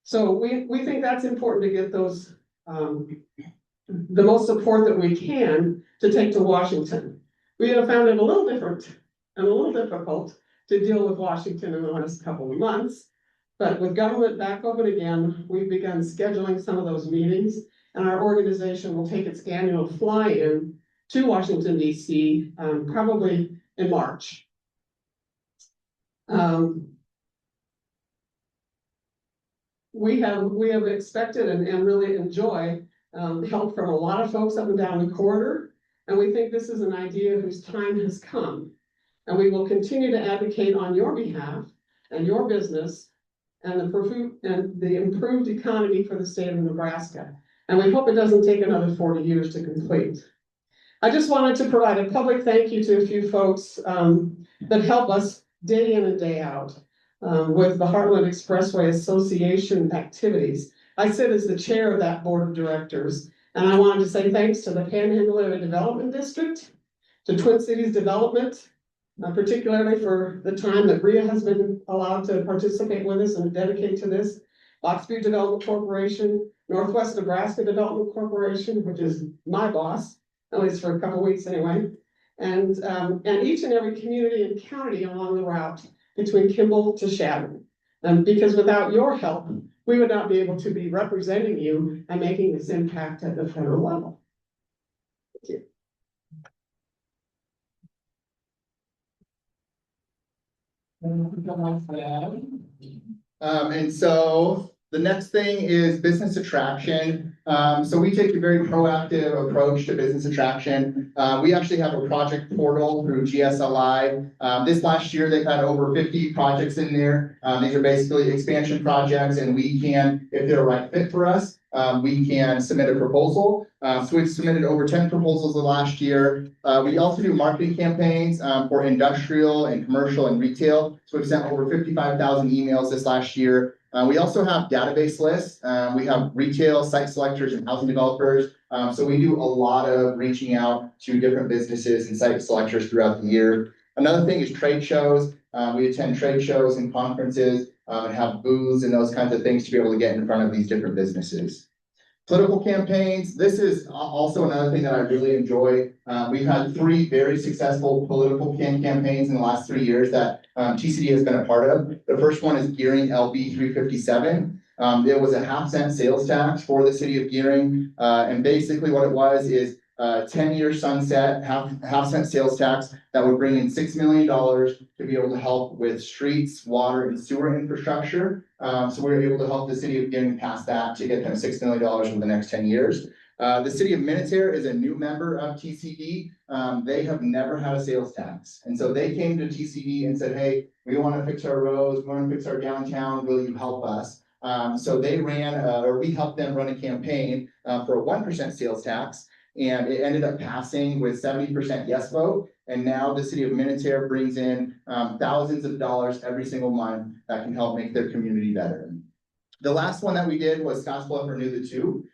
So we think that's important to get those the most support that we can to take to Washington. We have found it a little different and a little difficult to deal with Washington in the last couple of months. But with government back open again, we've begun scheduling some of those meetings, and our organization will take its annual fly-in to Washington, D.C., probably in March. We have expected and really enjoy help from a lot of folks up and down the corridor, and we think this is an idea whose time has come. And we will continue to advocate on your behalf and your business and the improved economy for the state of Nebraska. And we hope it doesn't take another 40 years to complete. I just wanted to provide a public thank you to a few folks that help us day in and day out with the Heartland Expressway Association activities. I sit as the chair of that board of directors, and I wanted to say thanks to the Panhandle Area Development District, to Twin Cities Development, particularly for the time that Rhea has been allowed to participate with us and dedicate to this, Oxbury Development Corporation, Northwest Nebraska Development Corporation, which is my boss, at least for a couple weeks anyway, and each and every community and county along the route between Kimball to Chadron. Because without your help, we would not be able to be representing you and making this impact at the federal level. Thank you. And so the next thing is business attraction. So we take a very proactive approach to business attraction. We actually have a project portal through GSLI. This last year, they've had over 50 projects in there. These are basically expansion projects, and we can, if they're a right fit for us, we can submit a proposal. So we've submitted over 10 proposals the last year. We also do marketing campaigns for industrial and commercial and retail. So we've sent over 55,000 emails this last year. We also have database lists. We have retail site selectors and housing developers. So we do a lot of reaching out to different businesses and site selectors throughout the year. Another thing is trade shows. We attend trade shows and conferences and have booths and those kinds of things to be able to get in front of these different businesses. Political campaigns. This is also another thing that I really enjoy. We've had 3 very successful political campaigns in the last 3 years that TCD has been a part of. The first one is Gearing LB 357. It was a 0.5-cent sales tax for the city of Gearing. And basically what it was is 10-year sunset, half-cent sales tax that would bring in $6 million to be able to help with streets, water, and sewer infrastructure. So we were able to help the city of Gearing pass that to get them $6 million over the next 10 years. The city of Minutair is a new member of TCD. They have never had a sales tax. And so they came to TCD and said, hey, we want to fix our roads, we want to fix our downtown, will you help us? So they we helped them run a campaign for a 1% sales tax. And it ended up passing with 70% yes vote. And now the city of Minutair brings in thousands of dollars every single month that can help make their community better. The last one that we did was Scottsbluff Renew the Two.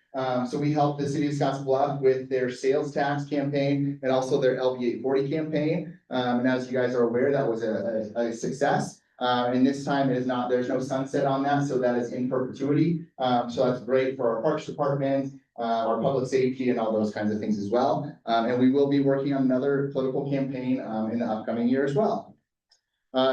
So we helped the city of Scottsbluff with their sales tax campaign and also their LB 840 campaign. And as you guys are aware, that was a success. And this time it is not, there's no sunset on that, so that is in perpetuity. So that's great for our parks department, our public safety, and all those kinds of things as well. And we will be working on another political campaign in the upcoming year as well.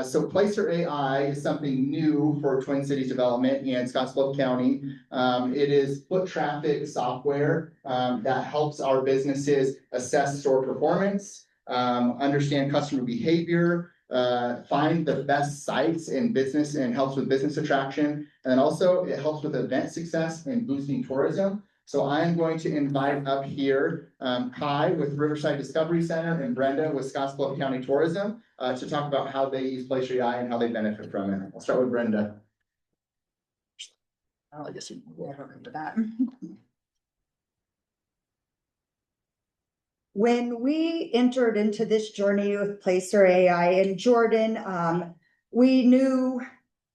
So Placer AI is something new for Twin Cities Development and Scottsbluff County. It is foot traffic software that helps our businesses assess store performance, understand customer behavior, find the best sites in business, and helps with business attraction. And then also it helps with event success and boosting tourism. So I'm going to invite up here Kai with Riverside Discovery Center and Brenda with Scottsbluff County Tourism to talk about how they use Placer AI and how they benefit from it. I'll start with Brenda. I'll just go over to that. When we entered into this journey with Placer AI in Jordan, we knew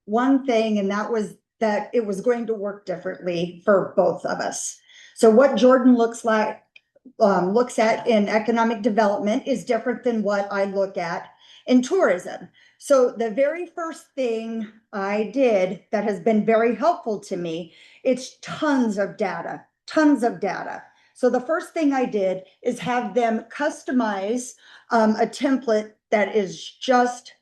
one thing, and that was that it was going to work differently for both of us. So what Jordan looks at in economic development is different than what I look at in tourism. So the very first thing I did that has been very helpful to me, it's tons of data. So the first thing I did is have them customize a template that is just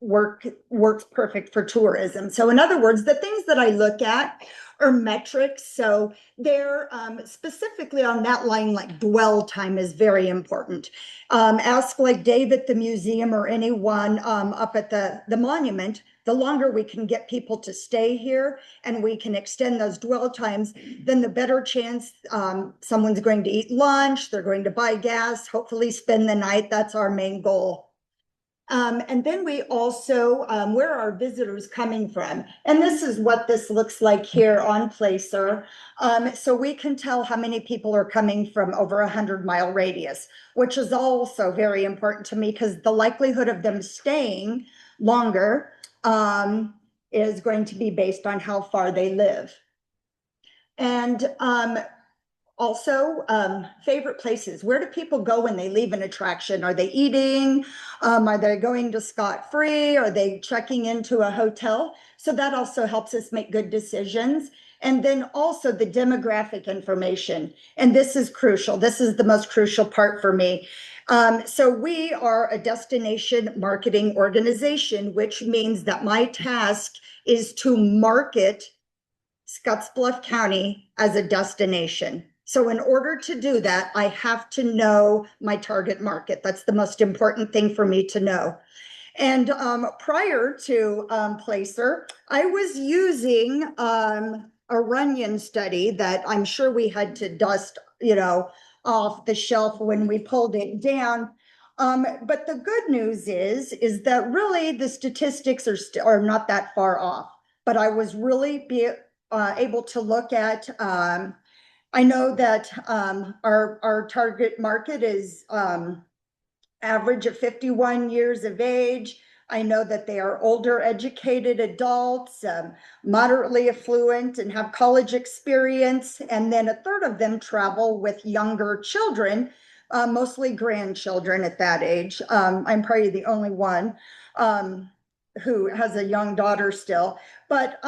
works perfect for tourism. So in other words, the things that I look at are metrics. So they're specifically on that line, like dwell time is very important. Ask like Dave at the museum or anyone up at the monument, the longer we can get people to stay here and we can extend those dwell times, then the better chance someone's going to eat lunch, they're going to buy gas, hopefully spend the night. That's our main goal. And then we also, where are our visitors coming from? And this is what this looks like here on Placer. So we can tell how many people are coming from over 100-mile radius, which is also very important to me because the likelihood of them staying longer is going to be based on how far they live. And also, favorite places. Where do people go when they leave an attraction? Are they eating? Are they going to scot-free? Are they checking into a hotel? So that also helps us make good decisions. And then also the demographic information. And this is crucial. This is the most crucial part for me. So we are a destination marketing organization, which means that my task is to market Scottsbluff County as a destination. So in order to do that, I have to know my target market. That's the most important thing for me to know. And prior to Placer, I was using a Runyon study that I'm sure we had to dust, off the shelf when we pulled it down. But the good news is that really the statistics are not that far off. But I was really able to look at. I know that our target market is average of 51 years of age. I know that they are older educated adults, moderately affluent and have college experience. And then a third of them travel with younger children, mostly grandchildren at that age. I'm probably the only one who has a young daughter still. But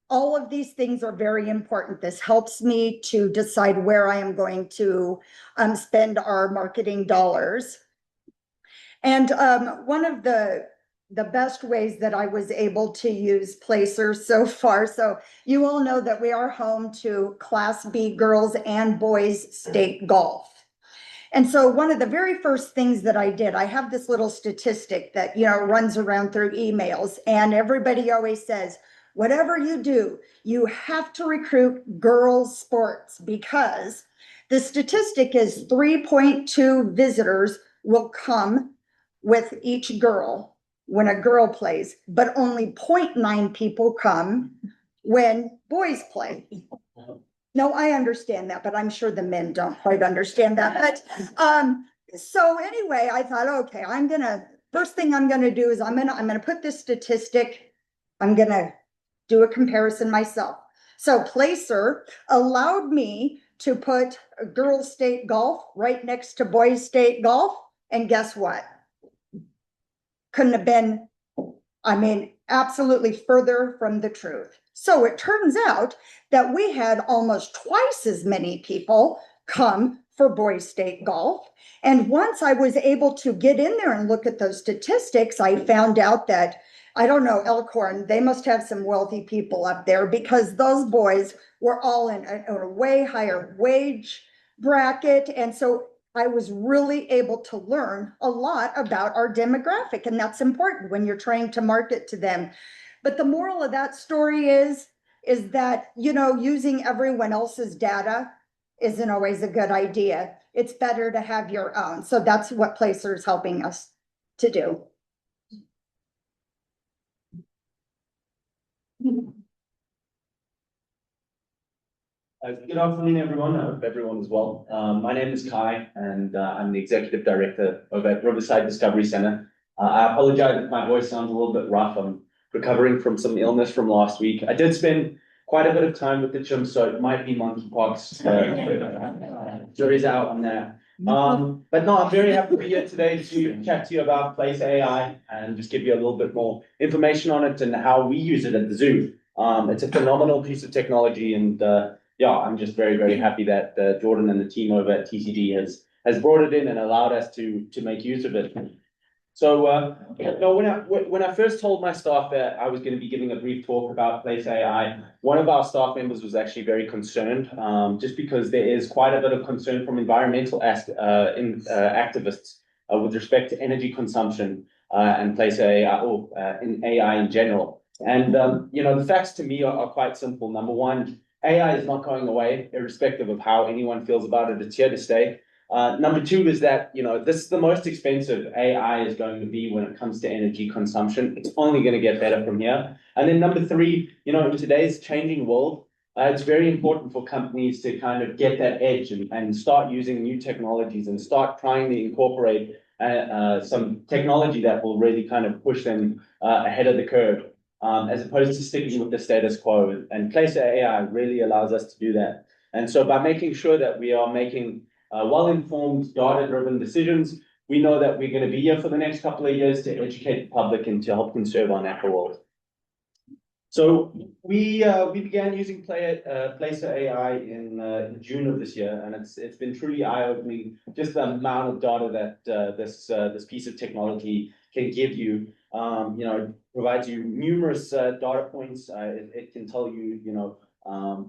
all of these things are very important. This helps me to decide where I am going to spend our marketing dollars. And one of the best ways that I was able to use Placer so far, so you all know that we are home to Class B girls and boys state golf. And so one of the very first things that I did, I have this little statistic that, runs around through emails, and everybody always says, whatever you do, you have to recruit girls sports, because the statistic is 3.2 visitors will come with each girl when a girl plays, but only 0.9 people come when boys play. No, I understand that, but I'm sure the men don't quite understand that. But so anyway, I thought, okay, first thing I'm gonna do is I'm gonna put this statistic, I'm gonna do a comparison myself. So Placer allowed me to put girls state golf right next to boys state golf, and guess what? Couldn't have been, absolutely further from the truth. So it turns out that we had almost twice as many people come for boys state golf. And once I was able to get in there and look at those statistics, I found out that, I don't know, Elkhorn, they must have some wealthy people up there, because those boys were all in a way higher wage bracket. And so I was really able to learn a lot about our demographic, and that's important when you're trying to market to them. But the moral of that story is that, using everyone else's data isn't always a good idea. It's better to have your own. So that's what Placer is helping us to do. Good afternoon, everyone. I hope everyone is well. My name is Kai, and I'm the Executive Director over at Riverside Discovery Center. I apologize if my voice sounds a little bit rough. I'm recovering from some illness from last week. I did spend quite a bit of time with the chimps, so it might be monkeypox. Jury's out on that. But no, I'm very happy to be here today to chat to you about Place AI and just give you a little bit more information on it and how we use it at the zoo. It's a phenomenal piece of technology, and yeah, I'm just very, very happy that Jordan and the team over at TCD has brought it in and allowed us to make use of it. So when I first told my staff that I was going to be giving a brief talk about Place AI, one of our staff members was actually very concerned, just because there is quite a bit of concern from environmental activists with respect to energy consumption and Place AI or in AI in general. And the facts to me are quite simple. Number one, AI is not going away, irrespective of how anyone feels about it. It's here to stay. Number two is that, this is the most expensive AI is going to be when it comes to energy consumption. It's only going to get better from here. And then number three, in today's changing world, it's very important for companies to kind of get that edge and start using new technologies and start trying to incorporate some technology that will really kind of push them ahead of the curve. As opposed to sticking with the status quo. And Place AI really allows us to do that. And so by making sure that we are making well-informed, data-driven decisions, we know that we're going to be here for the next couple of years to educate the public and to help conserve our natural world. So we began using Placer AI in June of this year, and it's been truly eye-opening, just the amount of data that this piece of technology can give you. It provides you numerous data points. It can tell you,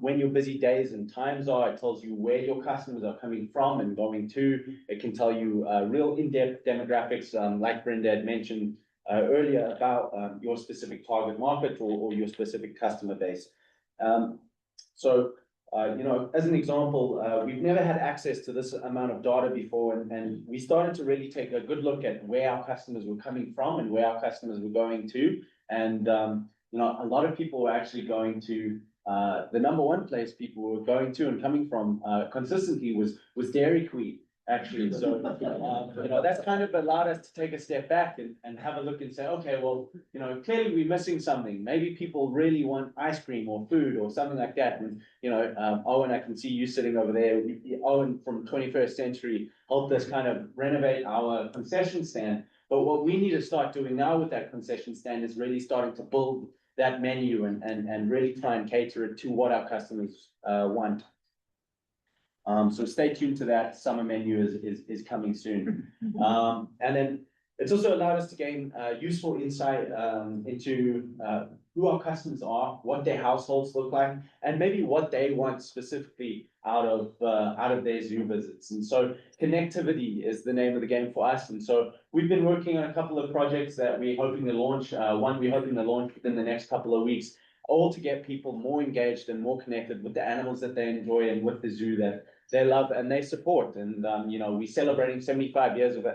when your busy days and times are. It tells you where your customers are coming from and going to. It can tell you real in-depth demographics, like Brenda had mentioned earlier, about your specific target market or your specific customer base. As an example, we've never had access to this amount of data before, and we started to really take a good look at where our customers were coming from and where our customers were going to. And a lot of people were actually going to the number one place people were going to and coming from consistently was Dairy Queen, actually. So that's kind of allowed us to take a step back and have a look and say, okay, well, clearly we're missing something. Maybe people really want ice cream or food or something like that. And Owen, I can see you sitting over there. Owen from 21st Century helped us kind of renovate our concession stand. But what we need to start doing now with that concession stand is really starting to build that menu and really try and cater it to what our customers want. So stay tuned to that. Summer menu is coming soon. And then it's also allowed us to gain useful insight into who our customers are, what their households look like, and maybe what they want specifically out of their zoo visits. And so connectivity is the name of the game for us. And so we've been working on a couple of projects that we're hoping to launch. One we're hoping to launch within the next couple of weeks, all to get people more engaged and more connected with the animals that they enjoy and with the zoo that they love and they support. And we're celebrating 75 years of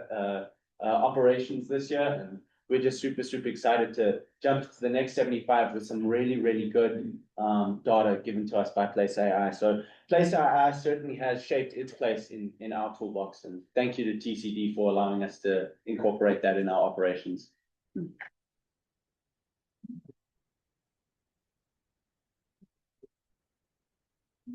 operations this year, and we're just super excited to jump to the next 75 with some really good data given to us by Placer AI. So Placer AI certainly has shaped its place in our toolbox, and thank you to TCD for allowing us to incorporate that in our operations.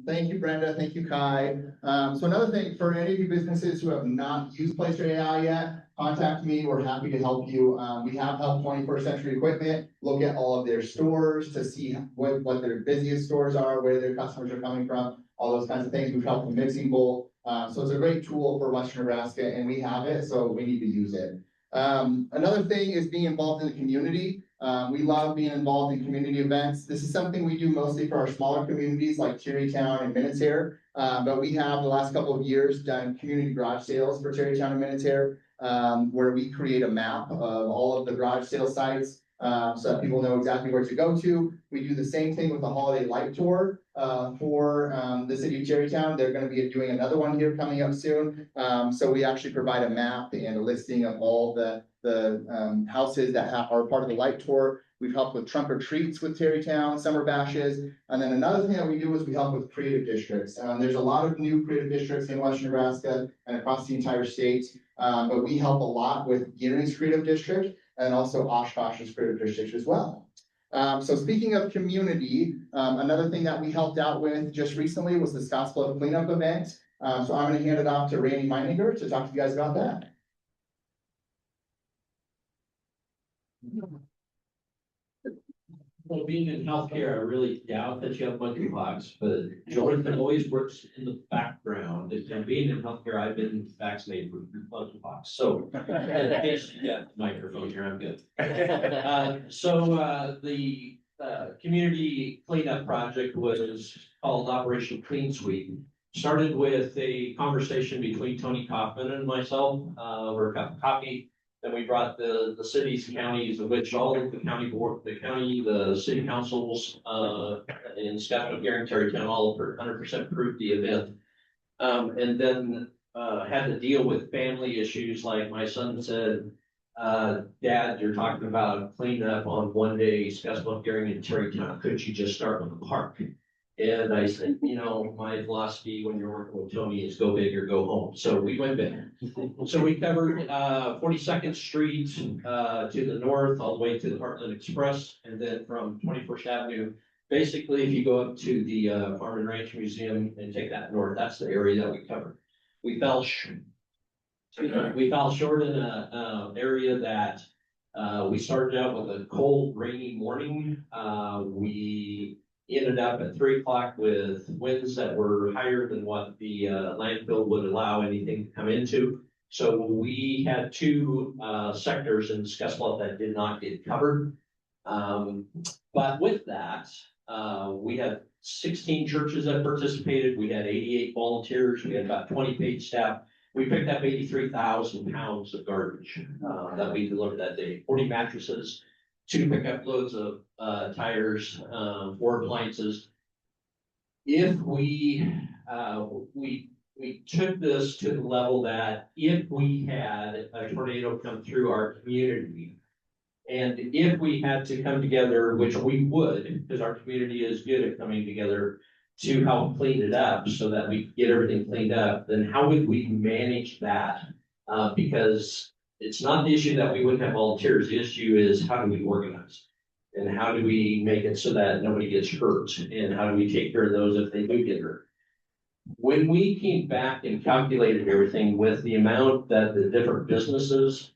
Thank you, Brenda. Thank you, Kai. So another thing, for any of you businesses who have not used Placer AI yet, contact me. We're happy to help you. We have helped 21st Century Equipment look at all of their stores to see what their busiest stores are, where their customers are coming from, all those kinds of things. We've helped the Mixing Bowl. So it's a great tool for Western Nebraska, and we have it, so we need to use it. Another thing is being involved in the community. We love being involved in community events. This is something we do mostly for our smaller communities like Terrytown and Minutair. But we have the last couple of years done community garage sales for Terrytown and Minutair, where we create a map of all of the garage sale sites so that people know exactly where to go to. We do the same thing with the holiday light tour for the city of Terrytown. They're going to be doing another one here coming up soon. So we actually provide a map and a listing of all the houses that are part of the light tour. We've helped with trunk or treats with Terrytown, summer bashes. And then another thing that we do is we help with creative districts. There's a lot of new creative districts in Western Nebraska and across the entire state. But we help a lot with Gearing's creative district and also Oshkosh's creative district as well. So speaking of community, another thing that we helped out with just recently was the Scottsbluff cleanup event. So I'm going to hand it off to Randy Meininger to talk to you guys about that. Well, being in healthcare, I really doubt that you have monkeypox, but Jordan always works in the background. And being in healthcare, I've been vaccinated for monkeypox. So, in case you got the microphone here, I'm good. The community cleanup project was called Operation Clean Sweep. Started with a conversation between Tony Kaufman and myself over a cup of coffee. Then we brought the cities, counties, of which all of the county board, the city councils in Scottsbluff, Gary, Terrytown, all 100% approved the event. And then had to deal with family issues, like my son said, Dad, you're talking about cleanup on one day, Scottsbluff, Gary, and Terrytown. Couldn't you just start with the park? And I said, my philosophy when you're working with Tony is go big or go home. So we went big. So we covered 42nd Street to the north, all the way to the Heartland Express, and then from 21st Avenue Basically, if you go up to the Farm and Ranch Museum and take that north, that's the area that we covered. We fell short in a area that we started out with a cold, rainy morning. We ended up at 3 o'clock with winds that were higher than what the landfill would allow anything to come into. So we had two sectors in Scottsbluff that did not get covered. But with that, we had 16 churches that participated. We had 88 volunteers. We had about 20 paid staff. We picked up 83,000 pounds of garbage that we delivered that day. 40 mattresses, 2 pickup loads of tires, 4 appliances. If we took this to the level that if we had a tornado come through our community, and if we had to come together, which we would, because our community is good at coming together to help clean it up so that we get everything cleaned up, then how would we manage that? Because it's not the issue that we wouldn't have volunteers. The issue is how do we organize? And how do we make it so that nobody gets hurt? And how do we take care of those if they do get hurt? When we came back and calculated everything with the amount that the different businesses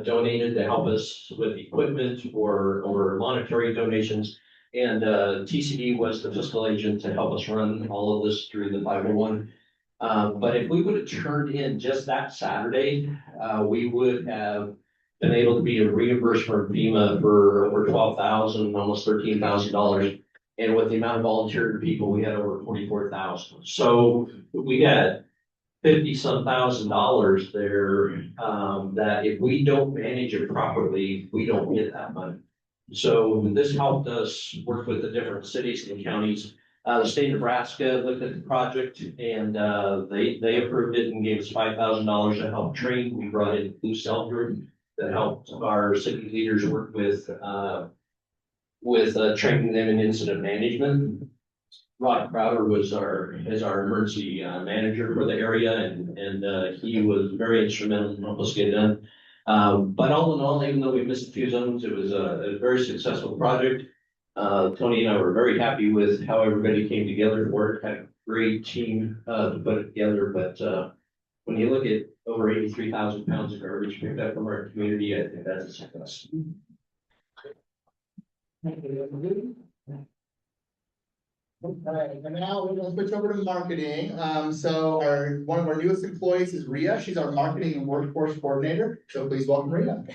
donated to help us with equipment or monetary donations. And TCD was the fiscal agent to help us run all of this through the 501. But if we would have turned in just that Saturday, we would have been able to be reimbursed from FEMA for over $12,000, almost $13,000. And with the amount of volunteer people, we had over 44,000. So we had 50-some $1,000 there, that if we don't manage it properly, we don't get that money. So this helped us work with the different cities and counties. The state of Nebraska looked at the project and they approved it and gave us $5,000 to help train. We brought in Blue Cell Group that helped our city leaders work with training them in incident management. Rod Crowder was our emergency manager for the area, and he was very instrumental in helping us get it done. But all in all, even though we missed a few zones, it was a very successful project. Tony and I were very happy with how everybody came together for it. Had a great team to put it together. But when you look at over 83,000 pounds of garbage picked up from our community, I think that's a success. All right, and now we're gonna switch over to marketing. So one of our newest employees is Rhea. She's our marketing and workforce coordinator. So please welcome Rhea.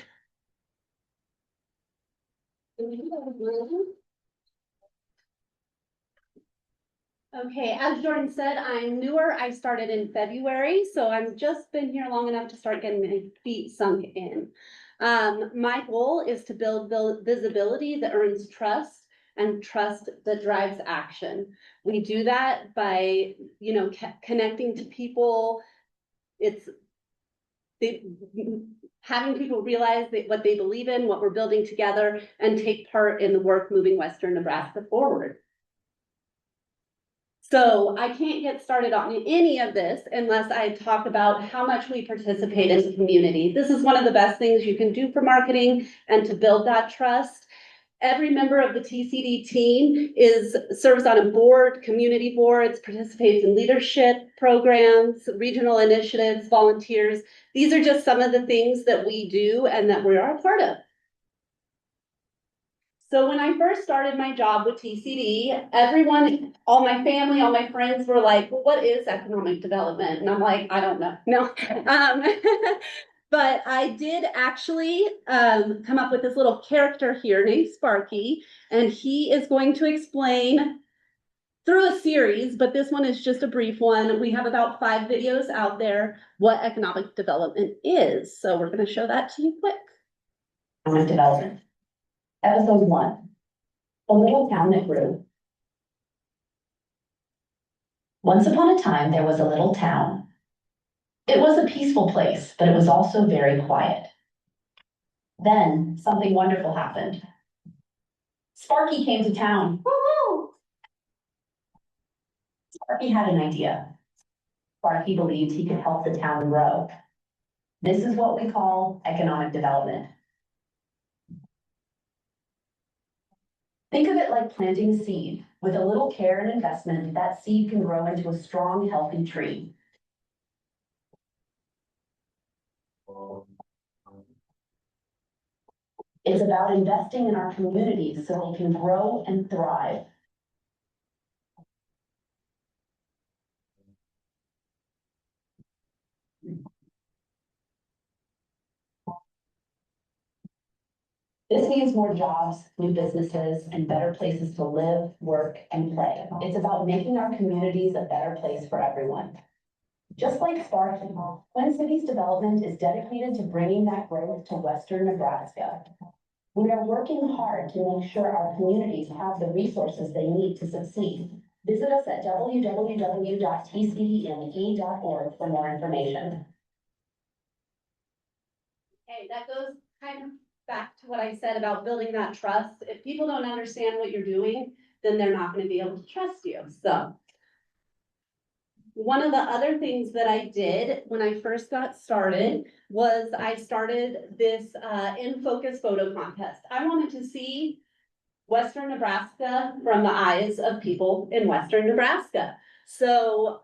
Okay, as Jordan said, I'm newer. I started in February, so I've just been here long enough to start getting my feet sunk in. My goal is to build visibility that earns trust and trust that drives action. We do that by, connecting to people. Having people realize what they believe in, what we're building together, and take part in the work moving Western Nebraska forward. So I can't get started on any of this unless I talk about how much we participate in the community. This is one of the best things you can do for marketing and to build that trust. Every member of the TCD team serves on a board, community boards, participates in leadership programs, regional initiatives, volunteers. These are just some of the things that we do and that we are a part of. So when I first started my job with TCD, everyone, all my family, all my friends were like, well, what is economic development? And I'm like, I don't know. No. But I did actually come up with this little character here named Sparky, and he is going to explain through a series, but this one is just a brief one. We have about 5 videos out there what economic development is. So we're going to show that to you quick. Economic development. Episode 1. A little town that grew. Once upon a time, there was a little town. It was a peaceful place, but it was also very quiet. Then something wonderful happened. Sparky came to town. Woo-hoo! Sparky had an idea. Sparky believed he could help the town grow. This is what we call economic development. Think of it like planting a seed. With a little care and investment, that seed can grow into a strong, healthy tree. It's about investing in our communities so they can grow and thrive. This means more jobs, new businesses, and better places to live, work, and play. It's about making our communities a better place for everyone. Just like Sparky, Twin Cities Development is dedicated to bringing that growth to Western Nebraska. We are working hard to make sure our communities have the resources they need to succeed. Visit us at www.tcdme.org for more information. Okay, that goes kind of back to what I said about building that trust. If people don't understand what you're doing, then they're not going to be able to trust you. So one of the other things that I did when I first got started was I started this in focus photo contest. I wanted to see Western Nebraska from the eyes of people in Western Nebraska. So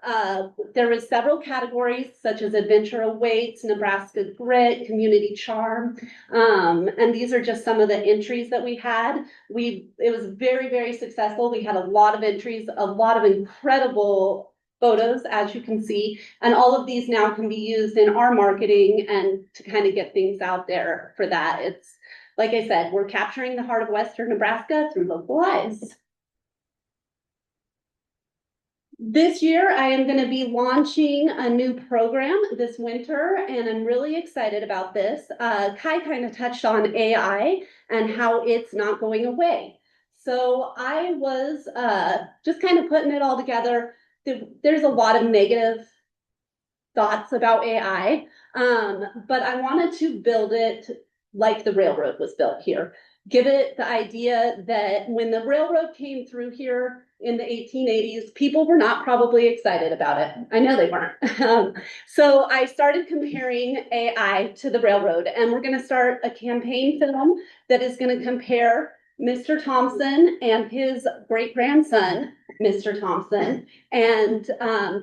there was several categories such as adventure awaits, Nebraska grit, community charm. And these are just some of the entries that we had. It was very, very successful. We had a lot of entries, a lot of incredible photos, as you can see, and all of these now can be used in our marketing and to kind of get things out there for that. It's, like I said, we're capturing the heart of Western Nebraska through local eyes. This year, I am going to be launching a new program this winter, and I'm really excited about this. Kai kind of touched on AI and how it's not going away. So I was just kind of putting it all together. There's a lot of negative thoughts about AI, but I wanted to build it like the railroad was built here. Give it the idea that when the railroad came through here in the 1880s, people were not probably excited about it. I know they weren't. So I started comparing AI to the railroad, and we're going to start a campaign film that is going to compare Mr. Thompson and his great-grandson, Mr. Thompson, and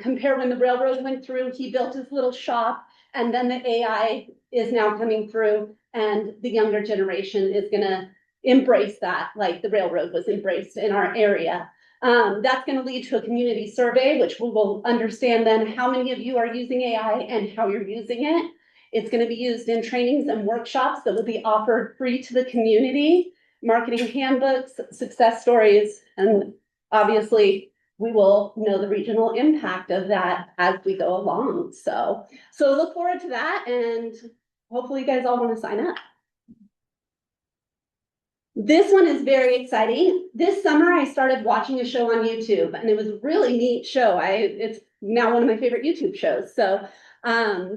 compare when the railroad went through, he built his little shop, and then the AI is now coming through, and the younger generation is gonna embrace that like the railroad was embraced in our area. That's gonna lead to a community survey, which we will understand then how many of you are using AI and how you're using it. It's gonna be used in trainings and workshops that will be offered free to the community, marketing handbooks, success stories, and obviously we will know the regional impact of that as we go along. So look forward to that, and hopefully you guys all want to sign up. This one is very exciting. This summer I started watching a show on YouTube, and it was a really neat show. It's now one of my favorite YouTube shows. So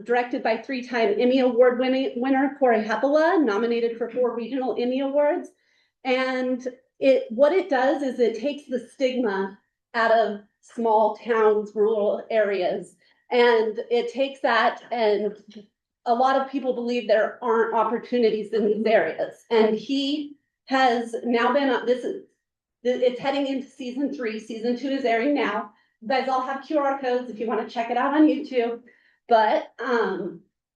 directed by 3-time Emmy Award winner Corey Hepela, nominated for 4 regional Emmy Awards. And what it does is it takes the stigma out of small towns, rural areas, and it takes that, and a lot of people believe there aren't opportunities in these areas. And he has now been on it's heading into season 3. Season 2 is airing now. You guys all have QR codes if you want to check it out on YouTube. But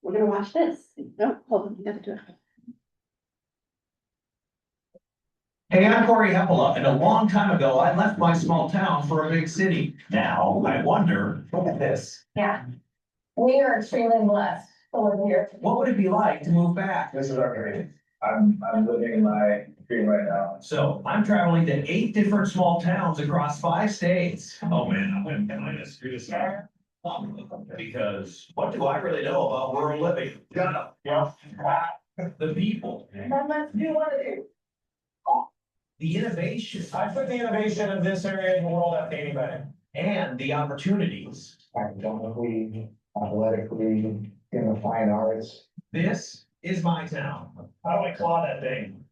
we're gonna watch this. No, hold on, you gotta do it. Hey, I'm Corey Hepela, and a long time ago, I left my small town for a big city. Now, I wonder, look at this. Yeah, we are extremely blessed to live here. What would it be like to move back? This is our area. I'm living in my dream right now. So, I'm traveling to 8 different small towns across 5 states. Oh man, I'm gonna screw this up. Because what do I really know about rural living? Yeah. The people. Then let's do one of these. The innovation. I put the innovation of this area in the world up to anybody. And the opportunities. Academically, athletically, in the fine arts. This is my town. How do I claw that thing?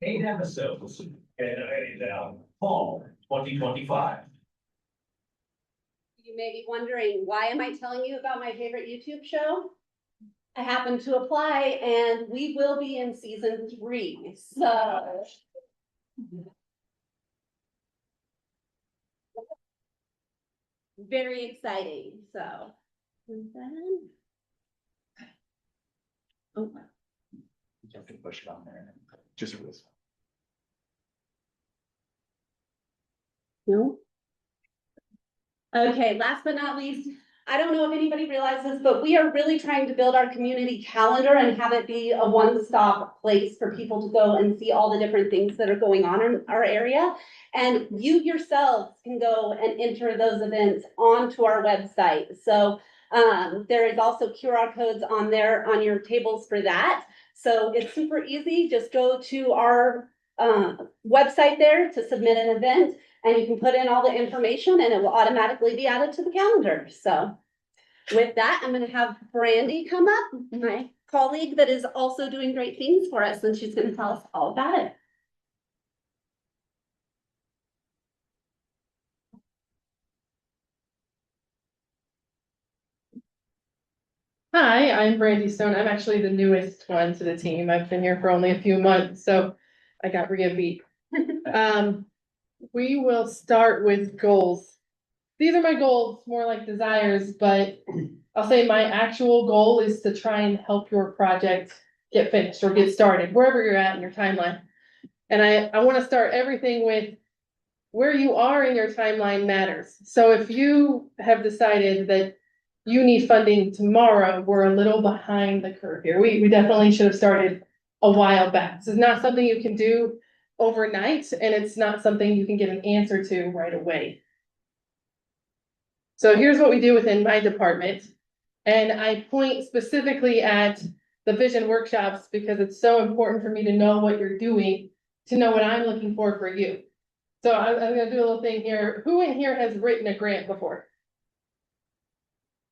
8 episodes. Okay, no, I need that. Fall 2025. You may be wondering, why am I telling you about my favorite YouTube show? I happened to apply and we will be in season 3, so. Very exciting, so. And then- Oh, You have to push it on there. Just for this. no. Okay, last but not least, I don't know if anybody realizes, but we are really trying to build our community calendar and have it be a one-stop place for people to go and see all the different things that are going on in our area. And you yourselves can go and enter those events onto our website. So there is also QR codes on there on your tables for that. So it's super easy. Just go to our website there to submit an event. And you can put in all the information and it will automatically be added to the calendar. So with that, I'm gonna have Brandy come up, my colleague that is also doing great things for us, and she's gonna tell us all about it. Hi, I'm Brandy Stone. I'm actually the newest one to the team. I've been here for only a few months, so I got beat. We will start with goals. These are my goals, more like desires, but I'll say my actual goal is to try and help your project get finished or get started, wherever you're at in your timeline. And I want to start everything with where you are in your timeline matters. So if you have decided that you need funding tomorrow, we're a little behind the curve here. We definitely should have started a while back. This is not something you can do overnight, and it's not something you can get an answer to right away. So here's what we do within my department. And I point specifically at the vision workshops because it's so important for me to know what you're doing, to know what I'm looking for you. So I'm gonna do a little thing here. Who in here has written a grant before?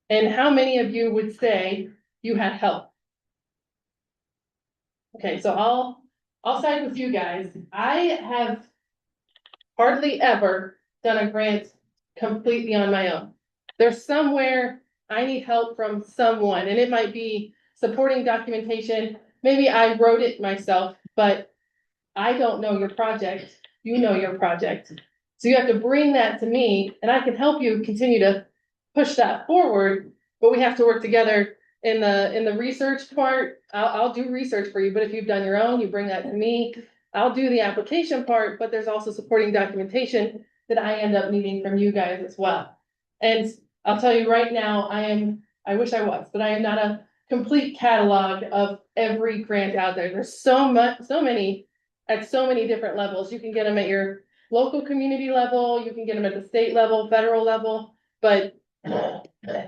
And how many of you would say you had help? Okay, so I'll side with you guys. I have hardly ever done a grant completely on my own. There's somewhere I need help from someone, and it might be supporting documentation. Maybe I wrote it myself, but I don't know your project. You know your project. So you have to bring that to me, and I can help you continue to push that forward, but we have to work together in the research part. I'll do research for you, but if you've done your own, you bring that to me. I'll do the application part, but there's also supporting documentation that I end up needing from you guys as well. And I'll tell you right now, I wish I was, but I am not a complete catalog of every grant out there. There's so many at so many different levels. You can get them at your local community level, you can get them at the state level, federal level, but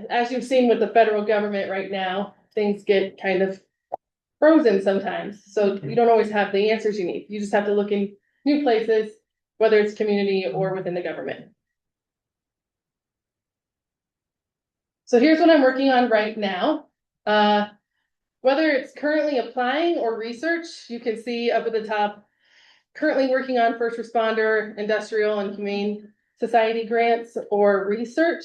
as you've seen with the federal government right now, things get kind of frozen sometimes. So you don't always have the answers you need. You just have to look in new places, whether it's community or within the government. So here's what I'm working on right now. Whether it's currently applying or research, you can see up at the top, currently working on first responder, industrial, and humane society grants or research.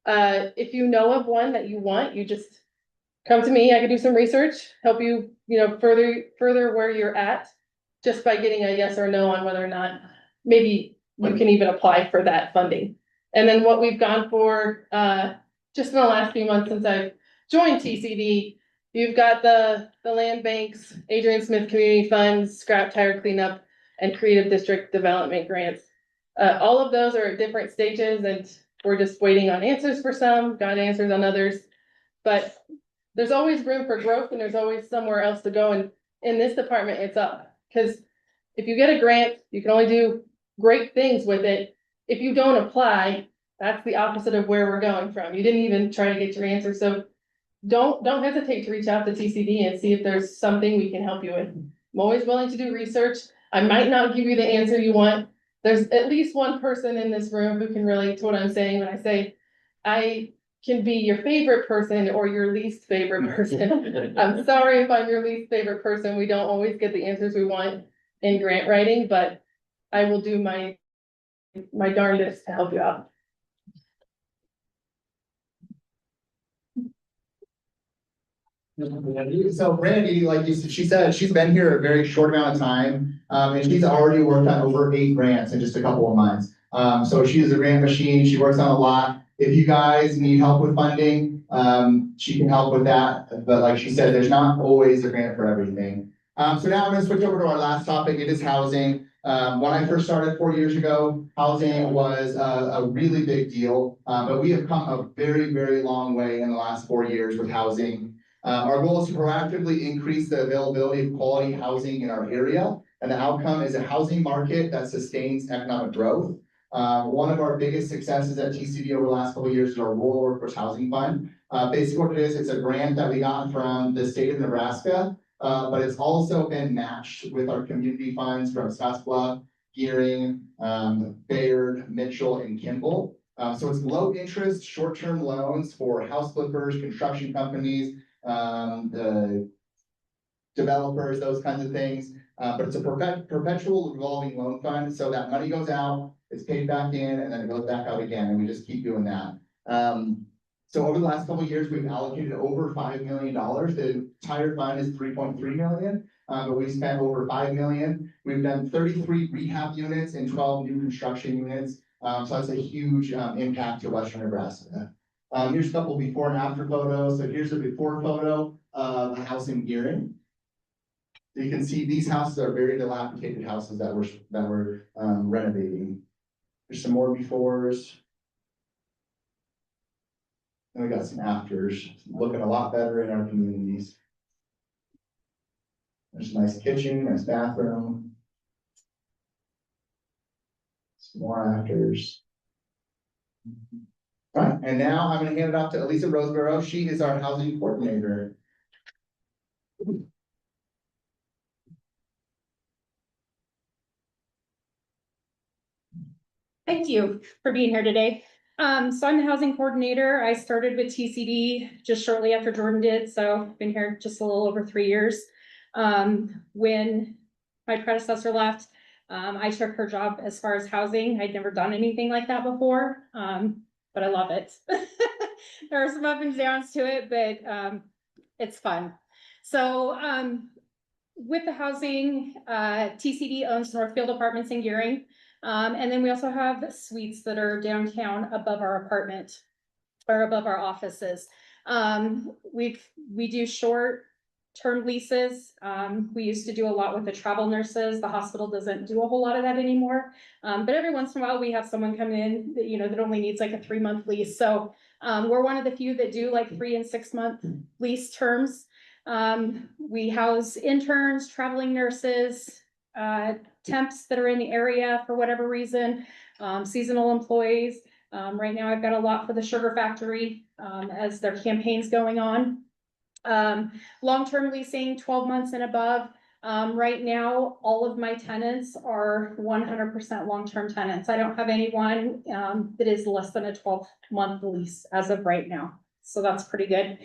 If you know of one that you want, you just come to me. I can do some research, help you, further where you're at, just by getting a yes or no on whether or not maybe you can even apply for that funding. And then what we've gone for, just in the last few months since I've joined TCD, you've got the land banks, Adrian Smith Community Funds, scrap tire cleanup, and creative district development grants. All of those are at different stages, and we're just waiting on answers for some, got answers on others. But there's always room for growth, and there's always somewhere else to go. And in this department, it's up. Because if you get a grant, you can only do great things with it. If you don't apply, that's the opposite of where we're going from. You didn't even try to get your answer. So don't hesitate to reach out to TCD and see if there's something we can help you with. I'm always willing to do research. I might not give you the answer you want. There's at least one person in this room who can relate to what I'm saying when I say I can be your favorite person or your least favorite person. I'm sorry if I'm your least favorite person. We don't always get the answers we want in grant writing, but I will do my darndest to help you out. So Brandy, like she said, she's been here a very short amount of time, and she's already worked on over 8 grants in just a couple of months. So she is a grant machine. She works on a lot. If you guys need help with funding, she can help with that. But like she said, there's not always a grant for everything. So now I'm gonna switch over to our last topic. It is housing. When I first started 4 years ago, housing was a really big deal. But we have come a very, very long way in the last 4 years with housing. Our goal is to proactively increase the availability of quality housing in our area, and the outcome is a housing market that sustains economic growth. One of our biggest successes at TCD over the last couple of years is our Rural Workforce Housing Fund. Basically what it is, it's a grant that we got from the state of Nebraska, but it's also been matched with our community funds from Scottsbluff, Gearing, Bayard, Mitchell, and Kimball. So it's low interest, short-term loans for house flippers, construction companies, the developers, those kinds of things. But it's a perpetual revolving loan fund, so that money goes out, it's paid back in, and then it goes back out again, and we just keep doing that. So over the last couple of years, we've allocated over $5 million. The entire fund is 3.3 million, but we spent over 5 million. We've done 33 rehab units and 12 new construction units. So that's a huge impact to Western Nebraska. Here's a couple before and after photos. So here's a before photo of a house in Gearing. So you can see these houses are very dilapidated houses that we're renovating. There's some more befores. And we got some afters, looking a lot better in our communities. There's a nice kitchen, nice bathroom. Some more afters. All right, and now I'm going to hand it off to Elisa Roseborough. She is our housing coordinator. Thank you for being here today. So I'm the housing coordinator. I started with TCD just shortly after Jordan did, so I've been here just a little over 3 years. When my predecessor left, I took her job as far as housing. I'd never done anything like that before, but I love it. There are some ups and downs to it, but it's fun. So with the housing, TCD owns Northfield Apartments in Gearing. And then we also have suites that are downtown above our apartment or above our offices. We do short-term leases. We used to do a lot with the travel nurses. The hospital doesn't do a whole lot of that anymore. But every once in a while we have someone come in that, that only needs like a 3-month lease. So we're one of the few that do like 3 and 6 month lease terms. We house interns, traveling nurses, temps that are in the area for whatever reason, seasonal employees. Right now I've got a lot for the sugar factory as their campaign's going on. Long-term leasing, 12 months and above. Right now, all of my tenants are 100% long-term tenants. I don't have anyone that is less than a 12-month lease as of right now. So that's pretty good.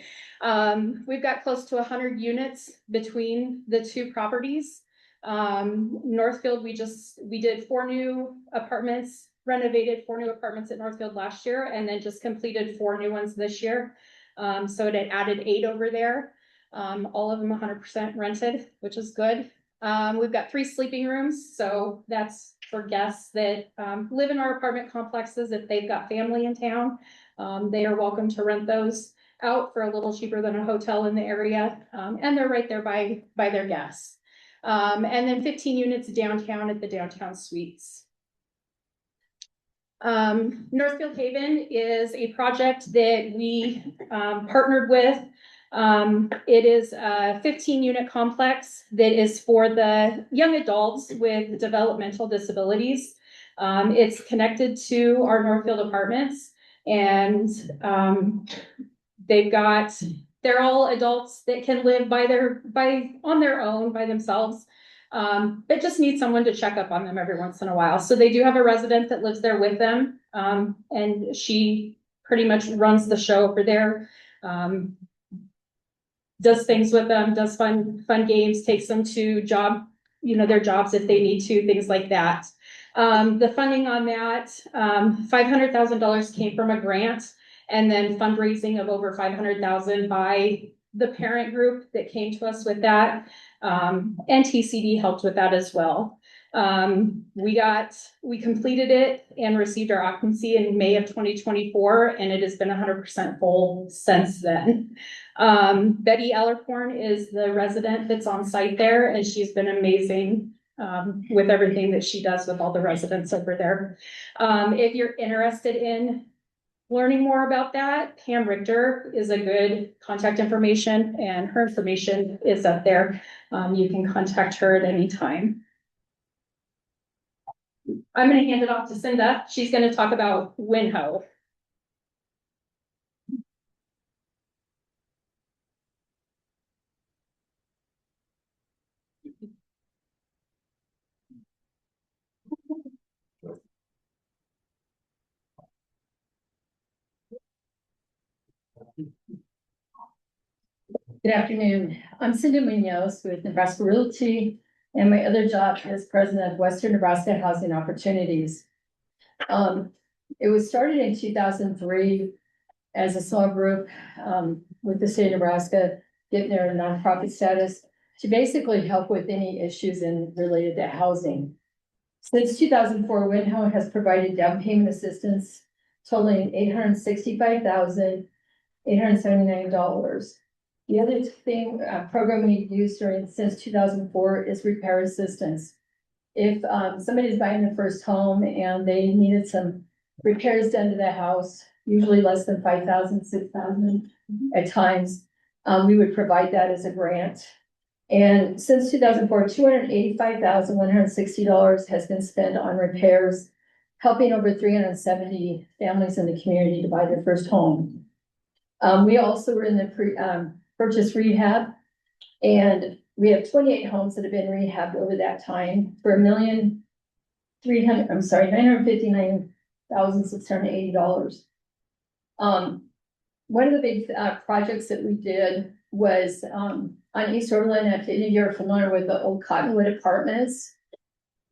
We've got close to 100 units between the two properties. Northfield, we did 4 new apartments, renovated 4 new apartments at Northfield last year, and then just completed 4 new ones this year. So it had added 8 over there. All of them 100% rented, which is good. We've got 3 sleeping rooms. So that's for guests that live in our apartment complexes. If they've got family in town, they are welcome to rent those out for a little cheaper than a hotel in the area. And they're right there by their guests. And then 15 units downtown at the downtown suites. Northfield Haven is a project that we partnered with. It is a 15-unit complex that is for the young adults with developmental disabilities. It's connected to our Northfield apartments, and they're all adults that can live on their own by themselves, but just need someone to check up on them every once in a while. So they do have a resident that lives there with them, and she pretty much runs the show over there. Does things with them, does fun games, takes them to their jobs if they need to, things like that. The funding on that, $500,000 came from a grant, and then fundraising of over $500,000 by the parent group that came to us with that. And TCD helped with that as well. We completed it and received our occupancy in May of 2024, and it has been 100% full since then. Betty Ellercorn is the resident that's on site there, and she's been amazing with everything that she does with all the residents over there. If you're interested in learning more about that, Pam Richter is a good contact information, and her information is up there. You can contact her at any time. I'm gonna hand it off to Cinda. She's gonna talk about WinHo. Good afternoon. I'm Cindy Munoz with Nebraska Realty, and my other job is president of Western Nebraska Housing Opportunities. It was started in 2003 as a small group with the state of Nebraska, getting their nonprofit status to basically help with any issues related to housing. Since 2004, WinHo has provided down payment assistance totaling $865,879. The other program we've used since 2004 is repair assistance. If somebody's buying their first home and they needed some repairs done to the house, usually less than $5,000, $6,000 at times, we would provide that as a grant. And since 2004, $285,160 has been spent on repairs, helping over 370 families in the community to buy their first home. We also were in the purchase rehab, and we have 28 homes that have been rehabbed over that time for $959,680. One of the big projects that we did was on East Overland. If any of you are familiar with the old Cottonwood apartments,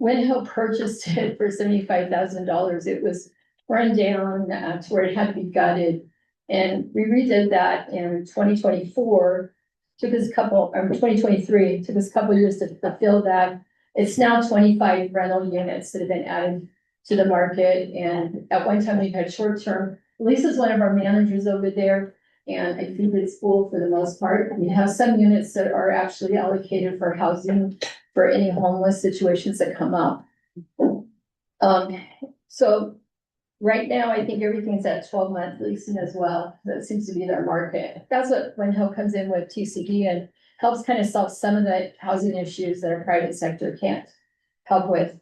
WinHo purchased it for $75,000. It was run down to where it had to be gutted. And we redid that in 2024. 2023, took us a couple years to fulfill that. It's now 25 rental units that have been added to the market. And at one time we've had short-term. Lisa's one of our managers over there, and I think it's full for the most part. We have some units that are actually allocated for housing for any homeless situations that come up. So right now, I think everything's at 12-month leasing as well. That seems to be their market. That's what WinHo comes in with TCD and helps kind of solve some of the housing issues that our private sector can't help with.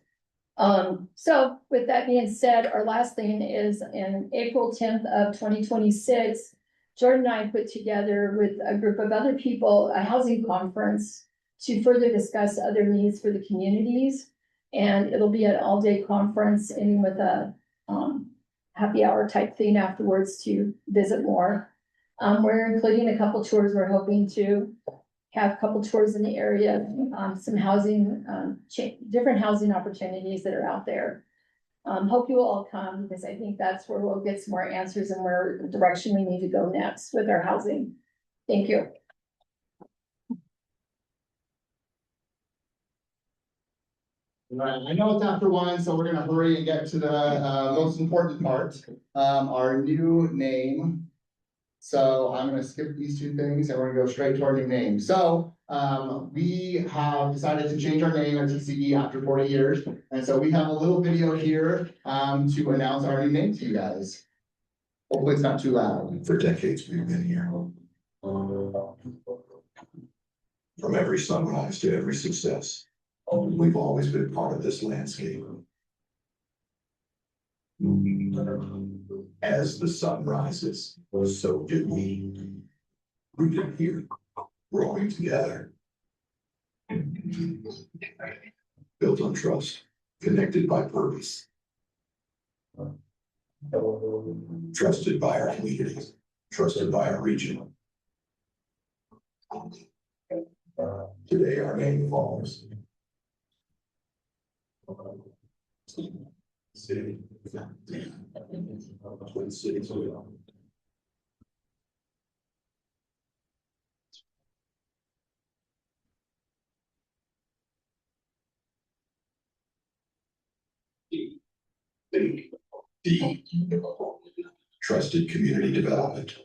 So with that being said, our last thing is in April 10th of 2026, Jordan and I put together with a group of other people, a housing conference to further discuss other needs for the communities. And it'll be an all-day conference ending with a happy hour type thing afterwards to visit more. We're including a couple tours. We're hoping to have a couple tours in the area, some housing, different housing opportunities that are out there. Hope you will all come because I think that's where we'll get some more answers and where the direction we need to go next with our housing. Thank you. I know it's after 1, so we're gonna hurry and get to the most important part, our new name. So I'm gonna skip these two things and we're gonna go straight to our new name. So we have decided to change our name at TCD after 40 years. And so we have a little video here to announce our new name to you guys. Hopefully it's not too loud. For decades, we've been here. From every sunrise to every success, we've always been part of this landscape. As the sun rises, so do we. Rooted here, growing together. Built on trust, connected by purpose. Trusted by our communities, trusted by our region. Today our name evolves. City. Twin Cities. Trusted community development.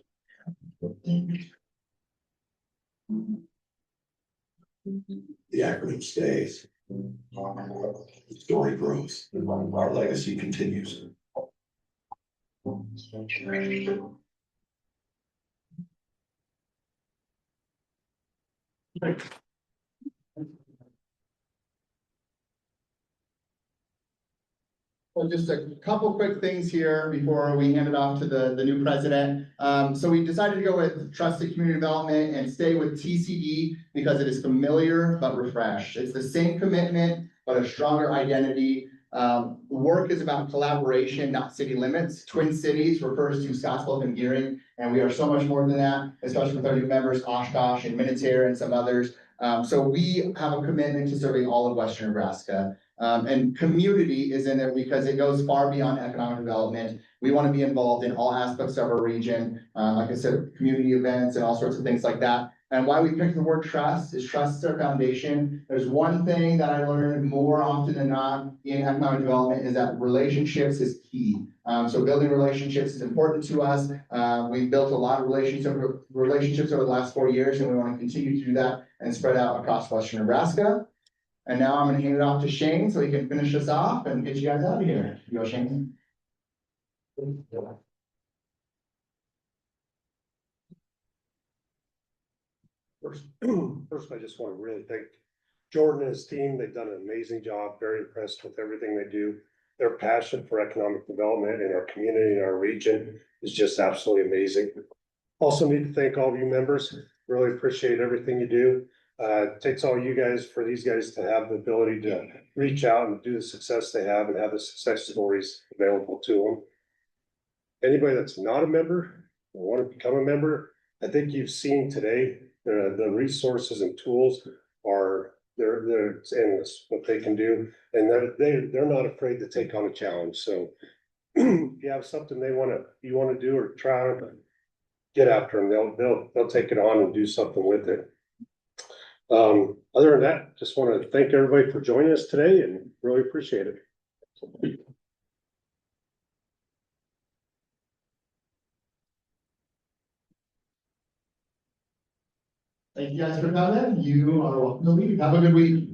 The acronym stays. The story grows. Our legacy continues. Well, just a couple quick things here before we hand it off to the new president. So we decided to go with trusted community development and stay with TCD because it is familiar but refreshed. It's the same commitment, but a stronger identity. Work is about collaboration, not city limits. Twin Cities refers to Scottsbluff and Gearing, and we are so much more than that, especially with our new members, Oshkosh and Minutair and some others. So we have a commitment to serving all of Western Nebraska. And community is in there because it goes far beyond economic development. We want to be involved in all aspects of our region. Like I said, community events and all sorts of things like that. And why we picked the word trust is trust is our foundation. There's one thing that I learned more often than not in economic development is that relationships is key. So building relationships is important to us. We've built a lot of relationships over the last 4 years, and we want to continue to do that and spread out across Western Nebraska. And now I'm gonna hand it off to Shane so he can finish us off and get you guys out of here. You go, Shane. First, I just want to really thank Jordan and his team. They've done an amazing job. Very impressed with everything they do. Their passion for economic development in our community and our region is just absolutely amazing. Also need to thank all of you members. Really appreciate everything you do. It takes all you guys for these guys to have the ability to reach out and do the success they have and have the success stories available to them. Anybody that's not a member or want to become a member, I think you've seen today, the resources and tools are they're endless what they can do, and they're not afraid to take on a challenge. So if you have something you want to do or try, get after them. They'll take it on and do something with it. Other than that, just want to thank everybody for joining us today and really appreciate it. Thank you guys for coming. You are welcome to leave. Have a good week.